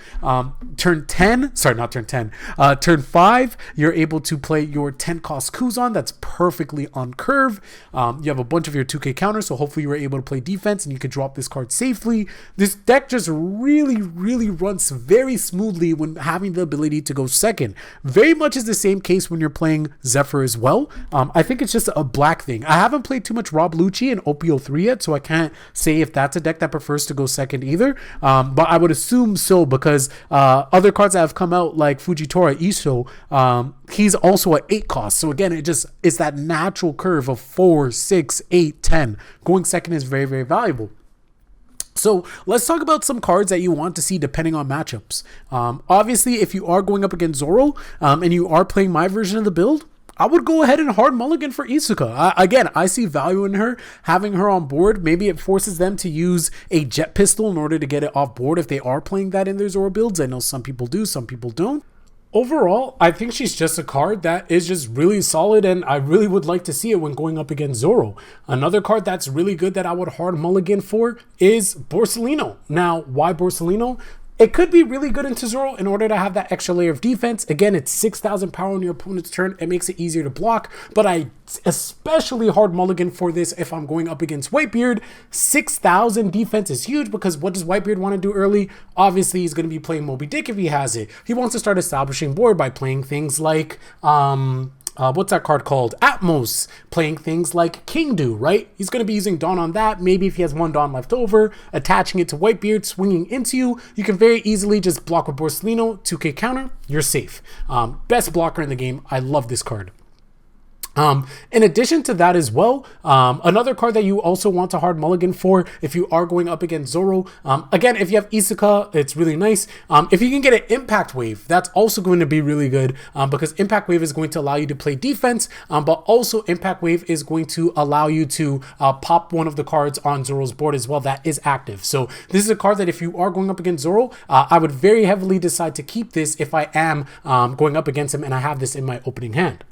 Turn 5, you're able to play your 10 cost Kuzan. That's perfectly on curve. You have a bunch of your 2K counters, so hopefully you were able to play defense and you could drop this card safely. This deck just really runs very smoothly when having the ability to go second. Very much is the same case when you're playing Zephyr as well. I think it's just a black thing. I haven't played too much Rob Lucci in OPO3 yet, so I can't say if that's a deck that prefers to go second either. But I would assume so, because other cards that have come out like Fujitora Iso, he's also at 8 cost. So again, it's that natural curve of 4, 6, 8, 10. Going second is very valuable. So let's talk about some cards that you want to see depending on matchups. Obviously, if you are going up against Zoro and you are playing my version of the build, I would go ahead and hard mulligan for Isuka. Again, I see value in her, having her on board. Maybe it forces them to use a jet pistol in order to get it off board if they are playing that in their Zoro builds. I know some people do, some people don't. Overall, I think she's just a card that is just really solid, and I really would like to see it when going up against Zoro. Another card that's really good that I would hard mulligan for is Borsellino. Now, why Borsellino? It could be really good into Zoro in order to have that extra layer of defense. Again, it's 6,000 power on your opponent's turn. It makes it easier to block, but I especially hard mulligan for this if I'm going up against Whitebeard. 6,000 defense is huge, because what does Whitebeard want to do early? Obviously, he's going to be playing Moby Dick if he has it. He wants to start establishing board by playing things like what's that card called? Atmos, playing things like King Do, right? He's going to be using Dawn on that. Maybe if he has 1 Dawn left over, attaching it to Whitebeard, swinging into you, you can very easily just block with Borsellino, 2K counter, you're safe. Best blocker in the game. I love this card. In addition to that as well, another card that you also want to hard mulligan for if you are going up against Zoro, again, if you have Isuka, it's really nice. If you can get an Impact Wave, that's also going to be really good, because Impact Wave is going to allow you to play defense, but also Impact Wave is going to allow you to pop one of the cards on Zoro's board as well that is active. So this is a card that if you are going up against Zoro, I would very heavily decide to keep this if I am going up against him and I have this in my opening hand.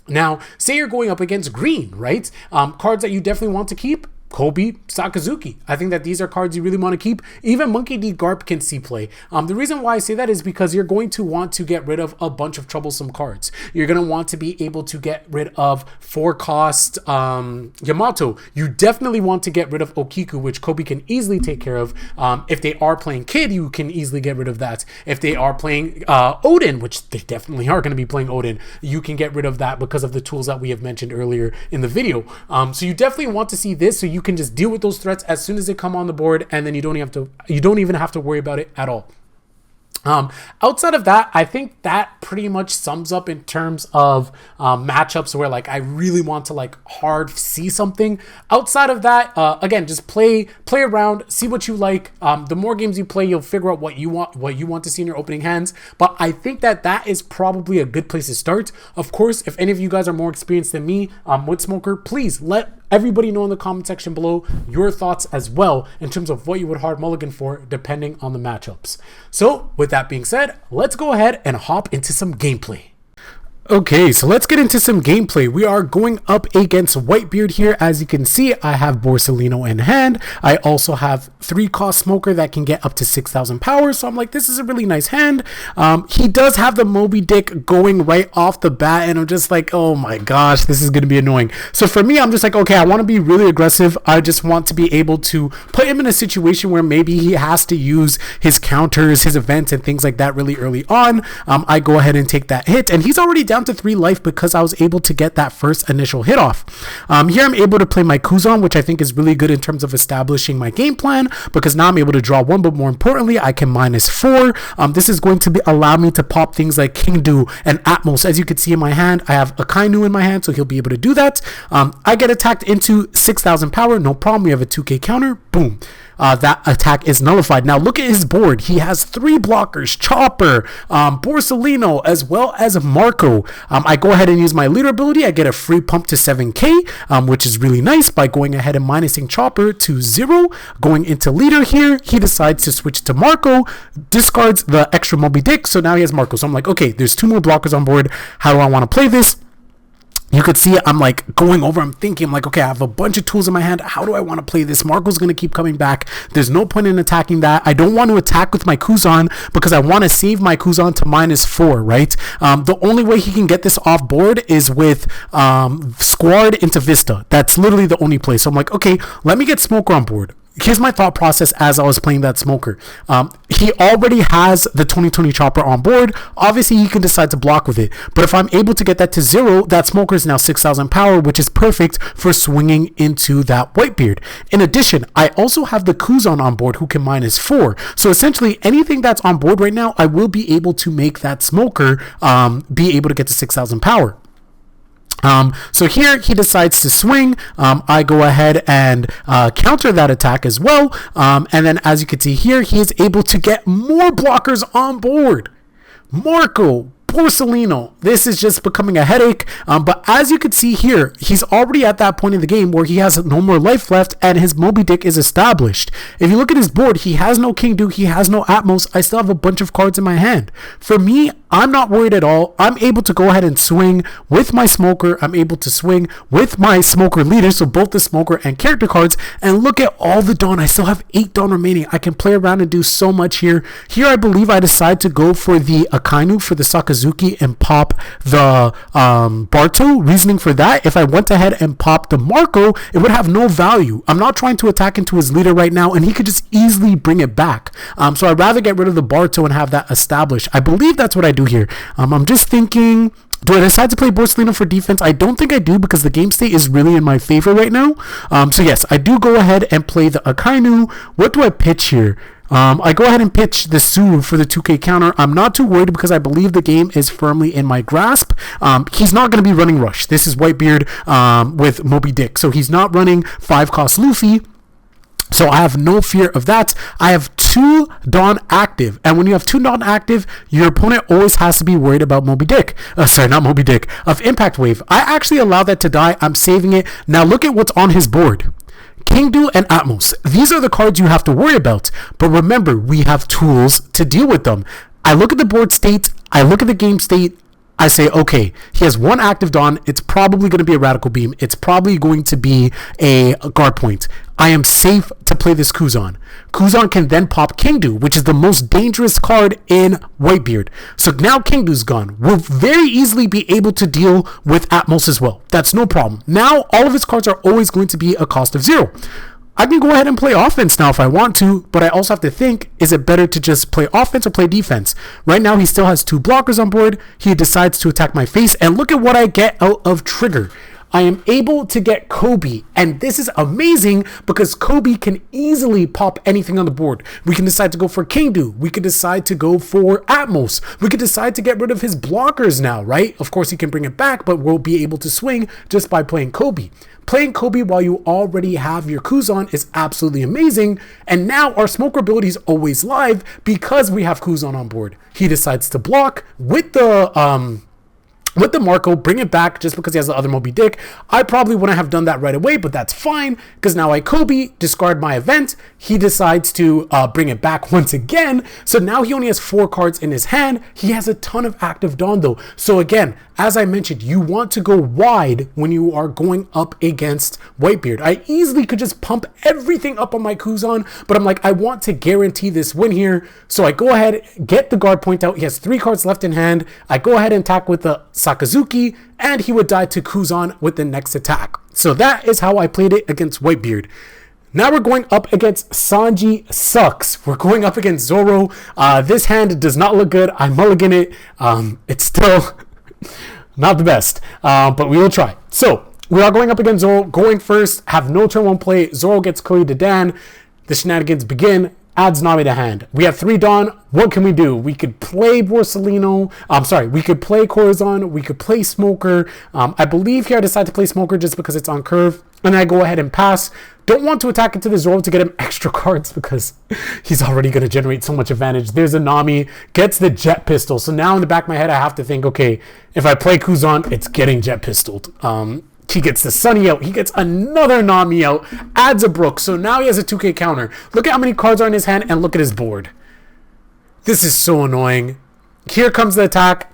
Now, say you're going up against green, right? Cards that you definitely want to keep: Kobe, Sakazuki. I think that these are cards you really want to keep. Even Monkey D. Garp can see play. The reason why I say that is because you're going to want to get rid of a bunch of troublesome cards. You're going to want to be able to get rid of 4-cost Yamato. You definitely want to get rid of Okiku, which Kobe can easily take care of. If they are playing Kid, you can easily get rid of that. If they are playing Odin, which they definitely are going to be playing Odin, you can get rid of that because of the tools that we have mentioned earlier in the video. So you definitely want to see this, so you can just deal with those threats as soon as they come on the board, and then you don't even have to worry about it at all. Outside of that, I think that pretty much sums up in terms of matchups where like I really want to like hard see something. Outside of that, again, just play around, see what you like. The more games you play, you'll figure out what you want to see in your opening hands. But I think that is probably a good place to start. Of course, if any of you guys are more experienced than me with Smoker, please let everybody know in the comment section below your thoughts as well in terms of what you would hard mulligan for depending on the matchups. So with that being said, let's go ahead and hop into some gameplay. Okay, so let's get into some gameplay. We are going up against Whitebeard here. As you can see, I have Borsalino in hand. I also have 3-cost Smoker that can get up to 6,000 power. So I'm like, this is a really nice hand. He does have the Moby Dick going right off the bat, and I'm just like, oh my gosh, this is going to be annoying. So for me, I'm just like, okay, I want to be really aggressive. I just want to be able to put him in a situation where maybe he has to use his counters, his events, and things like that really early on. I go ahead and take that hit, and he's already down to 3 life because I was able to get that first initial hit off. Here I'm able to play my Kuzan, which I think is really good in terms of establishing my game plan, because now I'm able to draw 1, but more importantly, I can -4. This is going to allow me to pop things like King Du and Atmos. As you can see in my hand, I have a Kainu in my hand, so he'll be able to do that. I get attacked into 6,000 power, no problem. We have a 2k counter, boom. That attack is nullified. Now look at his board. He has 3 blockers, Chopper, Borsalino, as well as Marco. I go ahead and use my leader ability. I get a free pump to 7k, which is really nice by going ahead and minusing Chopper to 0. Going into leader here, he decides to switch to Marco, discards the extra Moby Dick, so now he has Marco. So I'm like, okay, there's 2 more blockers on board. How do I want to play this? You could see I'm like going over, I'm thinking, I'm like, okay, I have a bunch of tools in my hand. How do I want to play this? Marco's going to keep coming back. There's no point in attacking that. I don't want to attack with my Kuzan because I want to save my Kuzan to -4, right? The only way he can get this off board is with Squad into Vista. That's literally the only place. So I'm like, okay, let me get Smoker on board. Here's my thought process as I was playing that Smoker. He already has the 2020 Chopper on board. Obviously, he can decide to block with it. But if I'm able to get that to 0, that Smoker is now 6,000 power, which is perfect for swinging into that Whitebeard. In addition, I also have the Kuzan on board who can -4. So essentially, anything that's on board right now, I will be able to make that Smoker be able to get to 6,000 power. So here he decides to swing. I go ahead and counter that attack as well. And then as you can see here, he is able to get more blockers on board. Marco, Borsalino, this is just becoming a headache. But as you can see here, he's already at that point in the game where he has no more life left and his Moby Dick is established. If you look at his board, he has no King Du, he has no Atmos. I still have a bunch of cards in my hand. For me, I'm not worried at all. I'm able to go ahead and swing with my Smoker. I'm able to swing with my Smoker leader, so both the Smoker and character cards. And look at all the Dawn. I still have 8 Dawn remaining. I can play around and do so much here. Here, I believe I decide to go for the Akainu for the Sakazuki and pop the Barto. Reasoning for that, if I went ahead and popped the Marco, it would have no value. I'm not trying to attack into his leader right now, and he could just easily bring it back. So I'd rather get rid of the Barto and have that established. I believe that's what I do here. I'm just thinking, do I decide to play Borsalino for defense? I don't think I do because the game state is really in my favor right now. So yes, I do go ahead and play the Akainu. What do I pitch here? I go ahead and pitch the Suru for the 2k counter. I'm not too worried because I believe the game is firmly in my grasp. He's not going to be running Rush. This is Whitebeard with Moby Dick. So he's not running 5-cost Luffy. So I have no fear of that. I have 2 Dawn active. And when you have 2 Dawn active, your opponent always has to be worried about Moby Dick. Sorry, not Moby Dick. Of Impact Wave. I actually allow that to die. I'm saving it. Now look at what's on his board. King Du and Atmos. These are the cards you have to worry about. But remember, we have tools to deal with them. I look at the board state. I look at the game state. I say, okay, he has 1 active Dawn. It's probably going to be a Radical Beam. It's probably going to be a guard point. I am safe to play this Kuzan. Kuzan can then pop King Du, which is the most dangerous card in Whitebeard. So now King Du's gone. We'll very easily be able to deal with Atmos as well. That's no problem. Now, all of his cards are always going to be a cost of 0. I can go ahead and play offense now if I want to, but I also have to think, is it better to just play offense or play defense? Right now, he still has 2 blockers on board. He decides to attack my face, and look at what I get out of trigger. I am able to get Kobe, and this is amazing because Kobe can easily pop anything on the board. We can decide to go for King Du. We could decide to go for Atmos. We could decide to get rid of his blockers now, right? Of course, he can bring it back, but we'll be able to swing just by playing Kobe. Playing Kobe while you already have your Kuzan is absolutely amazing. And now our Smoker ability is always live because we have Kuzan on board. He decides to block with the with the Marco, bring it back just because he has the other Moby Dick. I probably wouldn't have done that right away, but that's fine because now I Kobe, discard my event. He decides to bring it back once again. So now he only has 4 cards in his hand. He has a ton of active Dawn though. So again, as I mentioned, you want to go wide when you are going up against Whitebeard. I easily could just pump everything up on my Kuzan, but I'm like, I want to guarantee this win here. So I go ahead, get the guard point out. He has 3 cards left in hand. I go ahead and attack with the Sakazuki, and he would die to Kuzan with the next attack. So that is how I played it against Whitebeard. Now we're going up against Sanji Sucks. We're going up against Zoro. This hand does not look good. I mulligan it. It's still not the best, but we will try. So we are going up against Zoro. Going first, have no turn 1 play. Zoro gets Curry to Dan. The shenanigans begin. Adds Nami to hand. We have 3 Dawn. What can we do? We could play Borsalino. We could play Corazon. We could play Smoker. I believe here I decide to play Smoker just because it's on curve. And I go ahead and pass. Don't want to attack into the Zoro to get him extra cards because he's already going to generate so much advantage. There's a Nami. Gets the Jet Pistol. So now in the back of my head, I have to think, okay, if I play Kuzan, it's getting Jet Pistoled. He gets the Sunny out. He gets another Nami out. Adds a Brook. So now he has a 2k counter. Look at how many cards are in his hand and look at his board. This is so annoying. Here comes the attack.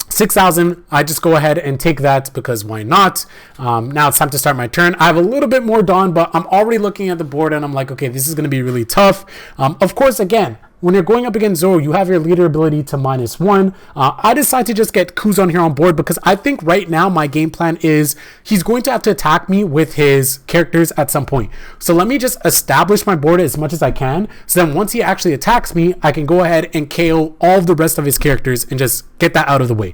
6,000. I just go ahead and take that because why not? Now it's time to start my turn. I have a little bit more Dawn, but I'm already looking at the board and I'm like, okay, this is going to be really tough. Of course, again, when you're going up against Zoro, you have your leader ability to -1. I decide to just get Kuzan here on board because I think right now my game plan is he's going to have to attack me with his characters at some point. So let me just establish my board as much as I can. So then once he actually attacks me, I can go ahead and KO all of the rest of his characters and just get that out of the way.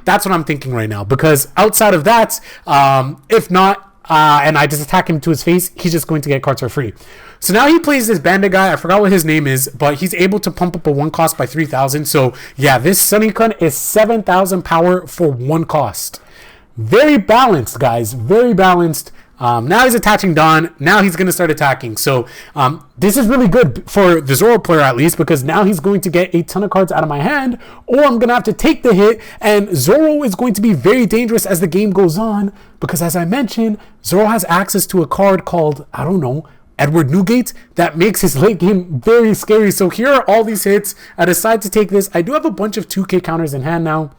That's what I'm thinking right now because outside of that, if not, and I just attack him to his face, he's just going to get cards for free. So now he plays this bandit guy. I forgot what his name is, but he's able to pump up a 1 cost by 3,000. So yeah, this Sunikun is 7,000 power for 1 cost. Very balanced, guys. Very balanced. Now he's attaching Dawn. Now he's going to start attacking. So this is really good for the Zoro player at least because now he's going to get a ton of cards out of my hand or I'm going to have to take the hit and Zoro is going to be very dangerous as the game goes on because as I mentioned, Zoro has access to a card called, I don't know, Edward Newgate that makes his late game very scary. So here are all these hits. I decide to take this. I do have a bunch of 2k counters in hand now.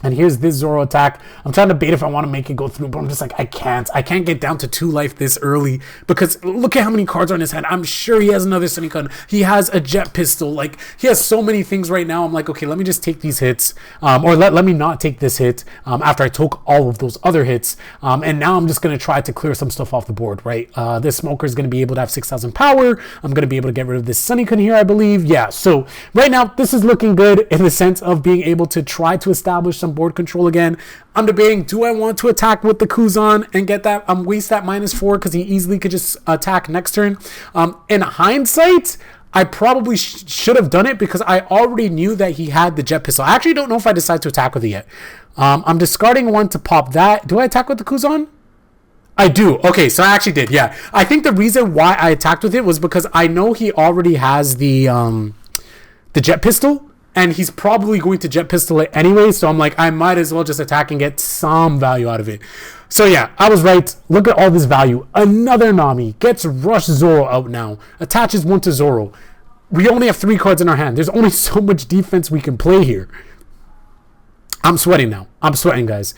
And here's this Zoro attack. I'm trying to bait if I want to make it go through, but I'm just like, I can't get down to 2 life this early because look at how many cards are in his hand. I'm sure he has another Sunikun. He has a Jet Pistol. Like, he has so many things right now. I'm like, okay, let me just take these hits, or let me not take this hit after I took all of those other hits. And now I'm just going to try to clear some stuff off the board, right? This Smoker is going to be able to have 6,000 power. I'm going to be able to get rid of this Sunikun here, I believe. Yeah, so right now, this is looking good in the sense of being able to try to establish some board control again. I'm debating, do I want to attack with the Kuzan and get that, waste that -4 because he easily could just attack next turn. In hindsight, I probably should have done it because I already knew that he had the Jet Pistol. I actually don't know if I decide to attack with it yet. I'm discarding 1 to pop that. Do I attack with the Kuzan? I do. Okay, so I actually did. Yeah. I think the reason why I attacked with it was because I know he already has the Jet Pistol. And he's probably going to Jet Pistol it anyway. So I'm like, I might as well just attack and get some value out of it. So yeah, I was right. Look at all this value. Another Nami gets Rush Zoro out now. Attaches 1 to Zoro. We only have 3 cards in our hand. There's only so much defense we can play here. I'm sweating now. I'm sweating, guys.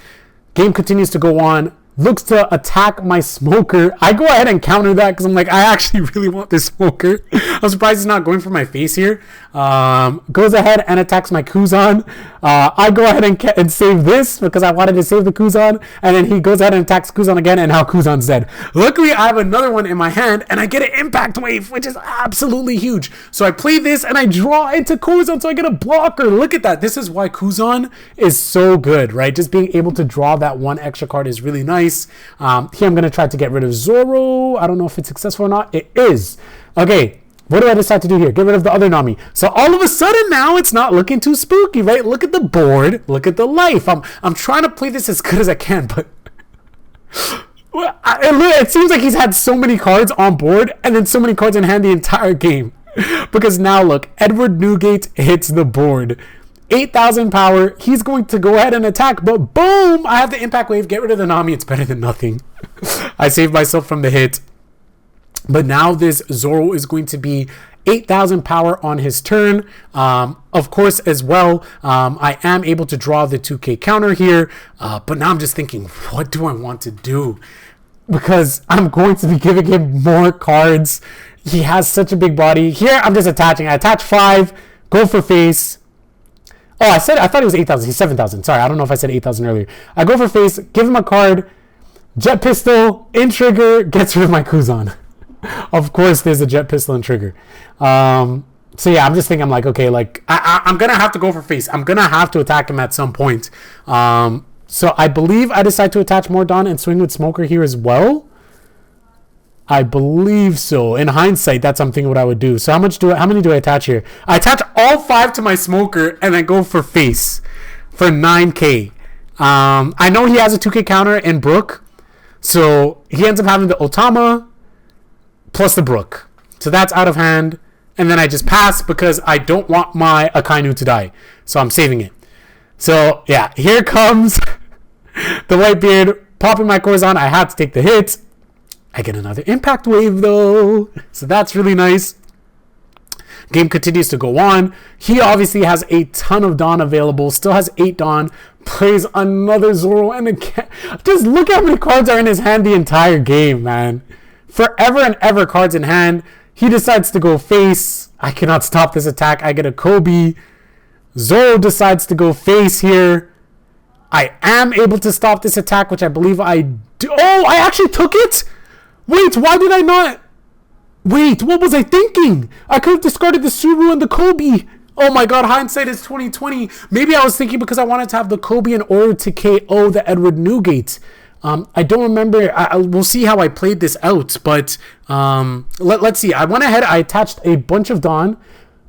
Game continues to go on. Looks to attack my Smoker. I go ahead and counter that because I'm like, I actually really want this Smoker. I'm surprised he's not going for my face here. Goes ahead and attacks my Kuzan. I go ahead and save this because I wanted to save the Kuzan. And then he goes ahead and attacks Kuzan again, and now Kuzan's dead. Luckily, I have another one in my hand, and I get an Impact Wave, which is absolutely huge. So I play this, and I draw into Kuzan, so I get a blocker. Look at that. This is why Kuzan is so good, right? Just being able to draw that 1 extra card is really nice. Here I'm going to try to get rid of Zoro. I don't know if it's successful or not. It is. Okay, what do I decide to do here? Get rid of the other Nami. So all of a sudden now it's not looking too spooky, right? Look at the board. Look at the life. I'm trying to play this as good as I can, but it seems like he's had so many cards on board and then so many cards in hand the entire game. Because now look, Edward Newgate hits the board. 8,000 power. He's going to go ahead and attack, but boom! I have the impact wave. Get rid of the Nami. It's better than nothing. I saved myself from the hit. But now this Zoro is going to be 8,000 power on his turn. Of course, as well, I am able to draw the 2k counter here. But now I'm just thinking, what do I want to do? Because I'm going to be giving him more cards. He has such a big body. Here, I'm just attaching. I attach 5, go for face. Oh, I thought it was 8,000. He's 7,000. Sorry, I don't know if I said 8,000 earlier. I go for face, give him a card, jet pistol, in trigger, gets rid of my Kuzan. Of course, there's a jet pistol and trigger. So yeah, I'm just thinking, I'm like, okay, like I'm gonna have to go for face. I'm gonna have to attack him at some point. So I believe I decide to attach more Dawn and swing with Smoker here as well. I believe so. In hindsight, that's something what I would do. So how many do I attach here? I attach all 5 to my Smoker and then go for face for 9k. I know he has a 2k counter in Brook, so he ends up having the Otama plus the Brook. So that's out of hand. And then I just pass because I don't want my Akainu to die. So I'm saving it. So yeah, here comes the Whitebeard popping my Corzon. I had to take the hit. I get another impact wave though. So that's really nice. Game continues to go on. He obviously has a ton of Dawn available. Still has 8 Dawn. Plays another Zoro. And again, just look how many cards are in his hand the entire game, man. Forever and ever cards in hand. He decides to go face. I cannot stop this attack. I get a Kobe. Zoro decides to go face here. I am able to stop this attack, which I believe I do. Oh, I actually took it? Wait, why did I not? Wait, what was I thinking? I could have discarded the Suru and the Kobe. Oh my god, hindsight is 2020. Maybe I was thinking because I wanted to have the Kobe in order to KO the Edward Newgate. I don't remember. We'll see how I played this out, but let's see. I went ahead. I attached a bunch of Dawn.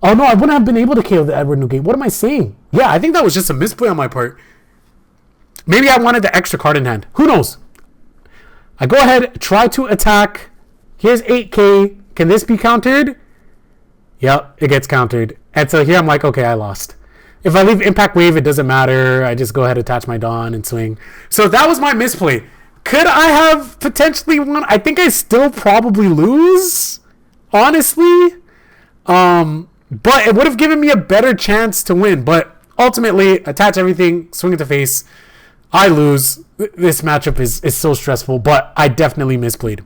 Oh no, I wouldn't have been able to KO the Edward Newgate. What am I saying? Yeah, I think that was just a misplay on my part. Maybe I wanted the extra card in hand. Who knows? I go ahead, try to attack. Here's 8k. Can this be countered? Yep, it gets countered. And so here I'm like, okay, I lost. If I leave impact wave, it doesn't matter. I just go ahead, attach my Dawn, and swing. So that was my misplay. Could I have potentially won? I think I still probably lose, honestly. But it would have given me a better chance to win. But ultimately, attach everything, swing it to face. I lose. This matchup is so stressful, but I definitely misplayed.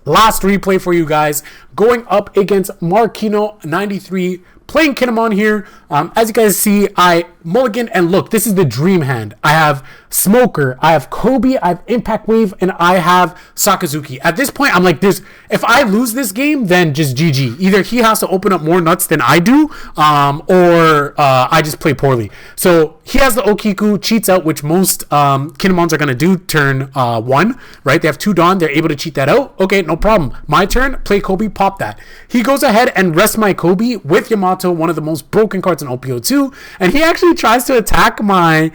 Last replay for you guys. Going up against Markino 93. Playing Kinemon here. As you guys see, I mulligan, and look, this is the dream hand. I have Smoker, I have Kobe, I have Impact Wave, and I have Sakazuki. At this point, I'm like, if I lose this game, then just GG. Either he has to open up more nuts than I do, or I just play poorly. So he has the Okiku, cheats out, which most Kinemons are going to do turn 1, right? They have 2 Dawn, they're able to cheat that out. Okay, no problem. My turn, play Kobe, pop that. He goes ahead and rests my Kobe with Yamato, one of the most broken cards in OPO2, and he actually tries to attack my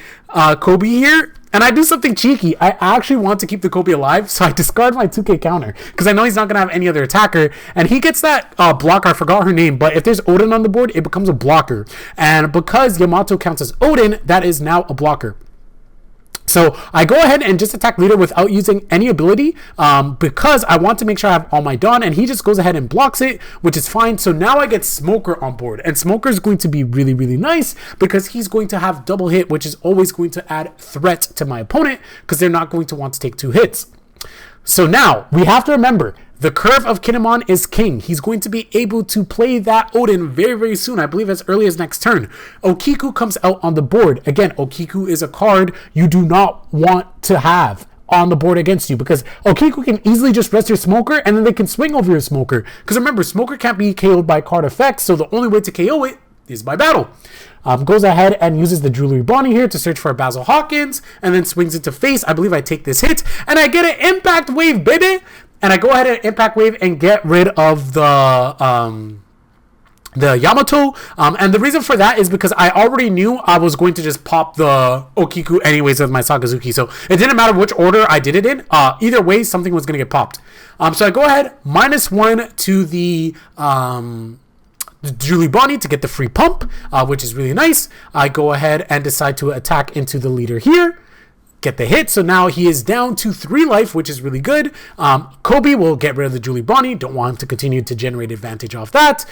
Kobe here, and I do something cheeky. I actually want to keep the Kobe alive, so I discard my 2k counter because I know he's not going to have any other attacker, and he gets that blocker. I forgot her name, but if there's Odin on the board, it becomes a blocker, and because Yamato counts as Odin, that is now a blocker. So I go ahead and just attack leader without using any ability because I want to make sure I have all my Dawn, and he just goes ahead and blocks it, which is fine. So now I get Smoker on board, and Smoker is going to be really, really nice because he's going to have double hit, which is always going to add threat to my opponent because they're not going to want to take 2 hits. So now we have to remember, the curve of Kinemon is king. He's going to be able to play that Odin very, very soon. I believe as early as next turn. Okiku comes out on the board. Again, Okiku is a card you do not want to have on the board against you because Okiku can easily just rest your Smoker and then they can swing over your Smoker. Because remember, Smoker can't be KO'd by card effects, so the only way to KO it is by battle. Goes ahead and uses the Jewelry Bonnie here to search for a Basil Hawkins and then swings it to face. I believe I take this hit and I get an Impact Wave, baby! And I go ahead and Impact Wave and get rid of the Yamato. And the reason for that is because I already knew I was going to just pop the Okiku anyways with my Sakazuki. So it didn't matter which order I did it in. Either way, something was going to get popped. So I go ahead, -1 to the Julie Bonnie to get the free pump, which is really nice. I go ahead and decide to attack into the leader here. Get the hit, so now he is down to 3 life, which is really good. Kobe will get rid of the Julie Bonnie. Don't want him to continue to generate advantage off that.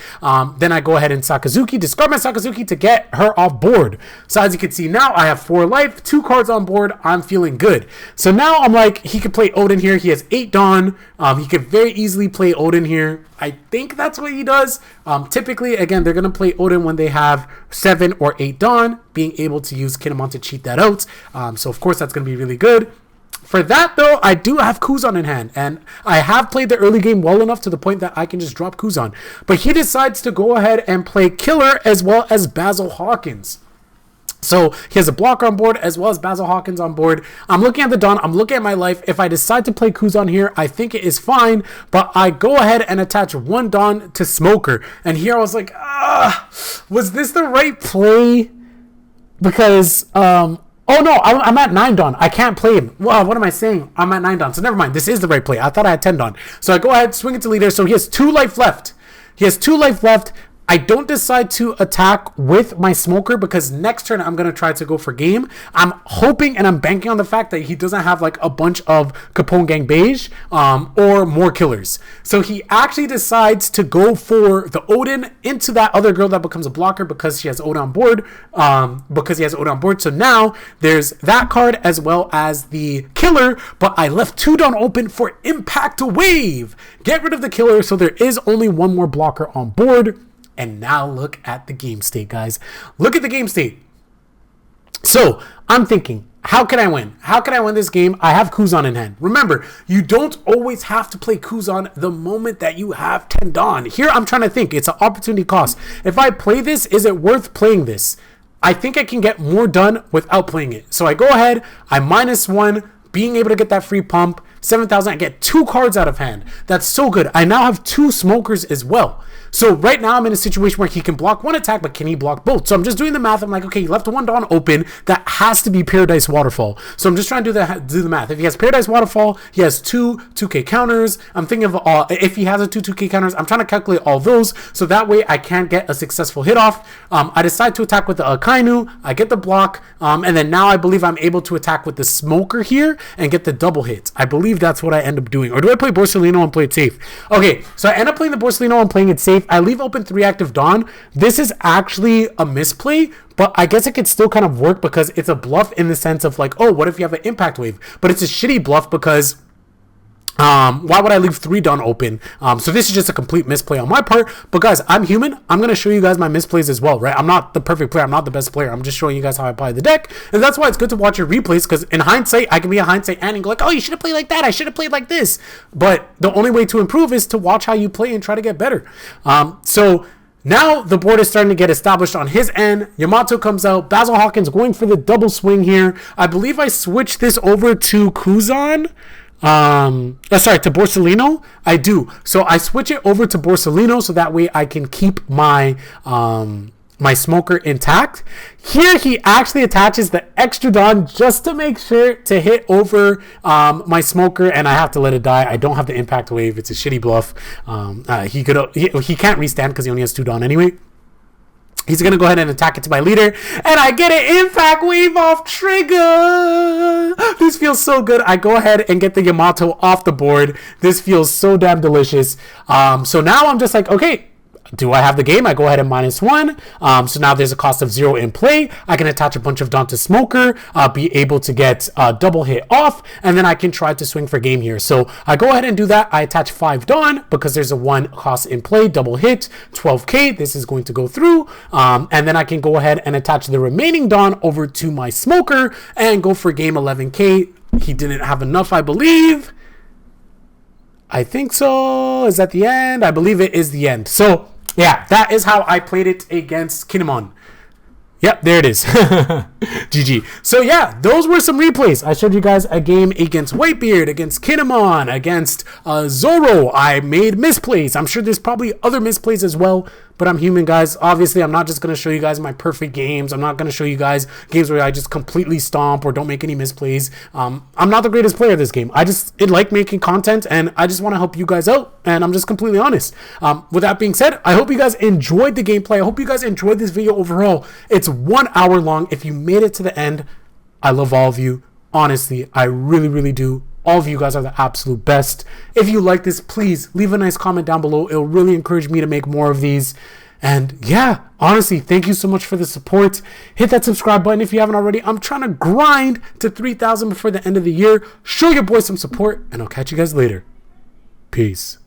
Then I go ahead and Sakazuki, discard my Sakazuki to get her off board. So as you can see now, I have 4 life, 2 cards on board. I'm feeling good. So now I'm like, he could play Odin here. He has 8 Dawn. He could very easily play Odin here. I think that's what he does. Typically, again, they're going to play Odin when they have 7 or 8 Dawn, being able to use Kinemon to cheat that out. So, of course, that's going to be really good. For that, though, I do have Kuzan in hand, and I have played the early game well enough to the point that I can just drop Kuzan. But he decides to go ahead and play Killer as well as Basil Hawkins. So he has a blocker on board as well as Basil Hawkins on board. I'm looking at the Dawn. I'm looking at my life. If I decide to play Kuzan here, I think it is fine. But I go ahead and attach 1 Dawn to Smoker. And here I was like, was this the right play? Because, oh no, I'm at 9 Dawn. I can't play him. Wow, what am I saying? I'm at 9 Dawn. So never mind. This is the right play. I thought I had 10 Dawn. So I go ahead, swing it to leader. So he has 2 life left. I don't decide to attack with my Smoker because next turn I'm going to try to go for game. I'm hoping and I'm banking on the fact that he doesn't have like a bunch of Capone Gang Beige or more killers. So he actually decides to go for the Odin into that other girl that becomes a blocker because she has Odin on board. So now there's that card as well as the killer, but I left 2 Dawn open for Impact Wave. Get rid of the killer so there is only 1 more blocker on board. And now look at the game state, guys. Look at the game state. So I'm thinking, how can I win? How can I win this game? I have Kuzan in hand. Remember, you don't always have to play Kuzan the moment that you have 10 Dawn. Here I'm trying to think. It's an opportunity cost. If I play this, is it worth playing this? I think I can get more done without playing it. So I go ahead, I -1, being able to get that free pump, 7,000, I get 2 cards out of hand. That's so good. I now have 2 Smokers as well. So right now I'm in a situation where he can block 1 attack, but can he block both? So I'm just doing the math. I'm like, okay, he left 1 Dawn open. That has to be Paradise Waterfall. So I'm just trying to do the math. If he has Paradise Waterfall, he has 2 2K counters. I'm thinking of if he has a 2K counters, I'm trying to calculate all those. So that way I can get a successful hit off. I decide to attack with the Akainu. I get the block. And then now I believe I'm able to attack with the Smoker here and get the double hits. I believe that's what I end up doing. Or do I play Borsellino and play it safe? Okay, so I end up playing the Borsellino and playing it safe. I leave open 3 active Dawn. This is actually a misplay, but I guess it could still kind of work because it's a bluff in the sense of like, oh, what if you have an Impact Wave? But it's a shitty bluff because why would I leave 3 Dawn open? So this is just a complete misplay on my part. But guys, I'm human. I'm going to show you guys my misplays as well, right? I'm not the perfect player. I'm not the best player. I'm just showing you guys how I apply the deck. And that's why it's good to watch your replays because in hindsight, I can be a hindsight and go like, oh, you should have played like that. I should have played like this. But the only way to improve is to watch how you play and try to get better. So now the board is starting to get established on his end. Yamato comes out. Basil Hawkins going for the double swing here. I believe I switched this over to Kuzan. To Borsellino. I do. So I switch it over to Borsellino so that way I can keep my my Smoker intact. Here he actually attaches the extra Dawn just to make sure to hit over my Smoker, and I have to let it die. I don't have the Impact Wave. It's a shitty bluff. He can't restand because he only has 2 Dawn anyway. He's going to go ahead and attack it to my leader. And I get an Impact Wave off trigger. This feels so good. I go ahead and get the Yamato off the board. This feels so damn delicious. So now I'm just like, okay, do I have the game? I go ahead and -1. So now there's a cost of 0 in play. I can attach a bunch of Dawn to Smoker, be able to get double hit off, and then I can try to swing for game here. So I go ahead and do that. I attach 5 Dawn because there's a 1 cost in play, double hit, 12k. This is going to go through. And then I can go ahead and attach the remaining Dawn over to my Smoker and go for game 11k. He didn't have enough, I believe. I think so. Is that the end? I believe it is the end. So yeah, that is how I played it against Kinemon. Yep, there it is. GG. So yeah, those were some replays. I showed you guys a game against Whitebeard, against Kinemon, against Zoro. I made misplays. I'm sure there's probably other misplays as well, but I'm human, guys. Obviously, I'm not just going to show you guys my perfect games. I'm not going to show you guys games where I just completely stomp or don't make any misplays. I'm not the greatest player of this game. I like making content, and I just want to help you guys out, and I'm just completely honest. With that being said, I hope you guys enjoyed the gameplay. I hope you guys enjoyed this video overall. It's 1 hour long. If you made it to the end, I love all of you. Honestly, I really, really do. All of you guys are the absolute best. If you like this, please leave a nice comment down below. It'll really encourage me to make more of these. And yeah, honestly, thank you so much for the support. Hit that subscribe button if you haven't already. I'm trying to grind to 3,000 before the end of the year. Show your boy some support, and I'll catch you guys later. Peace.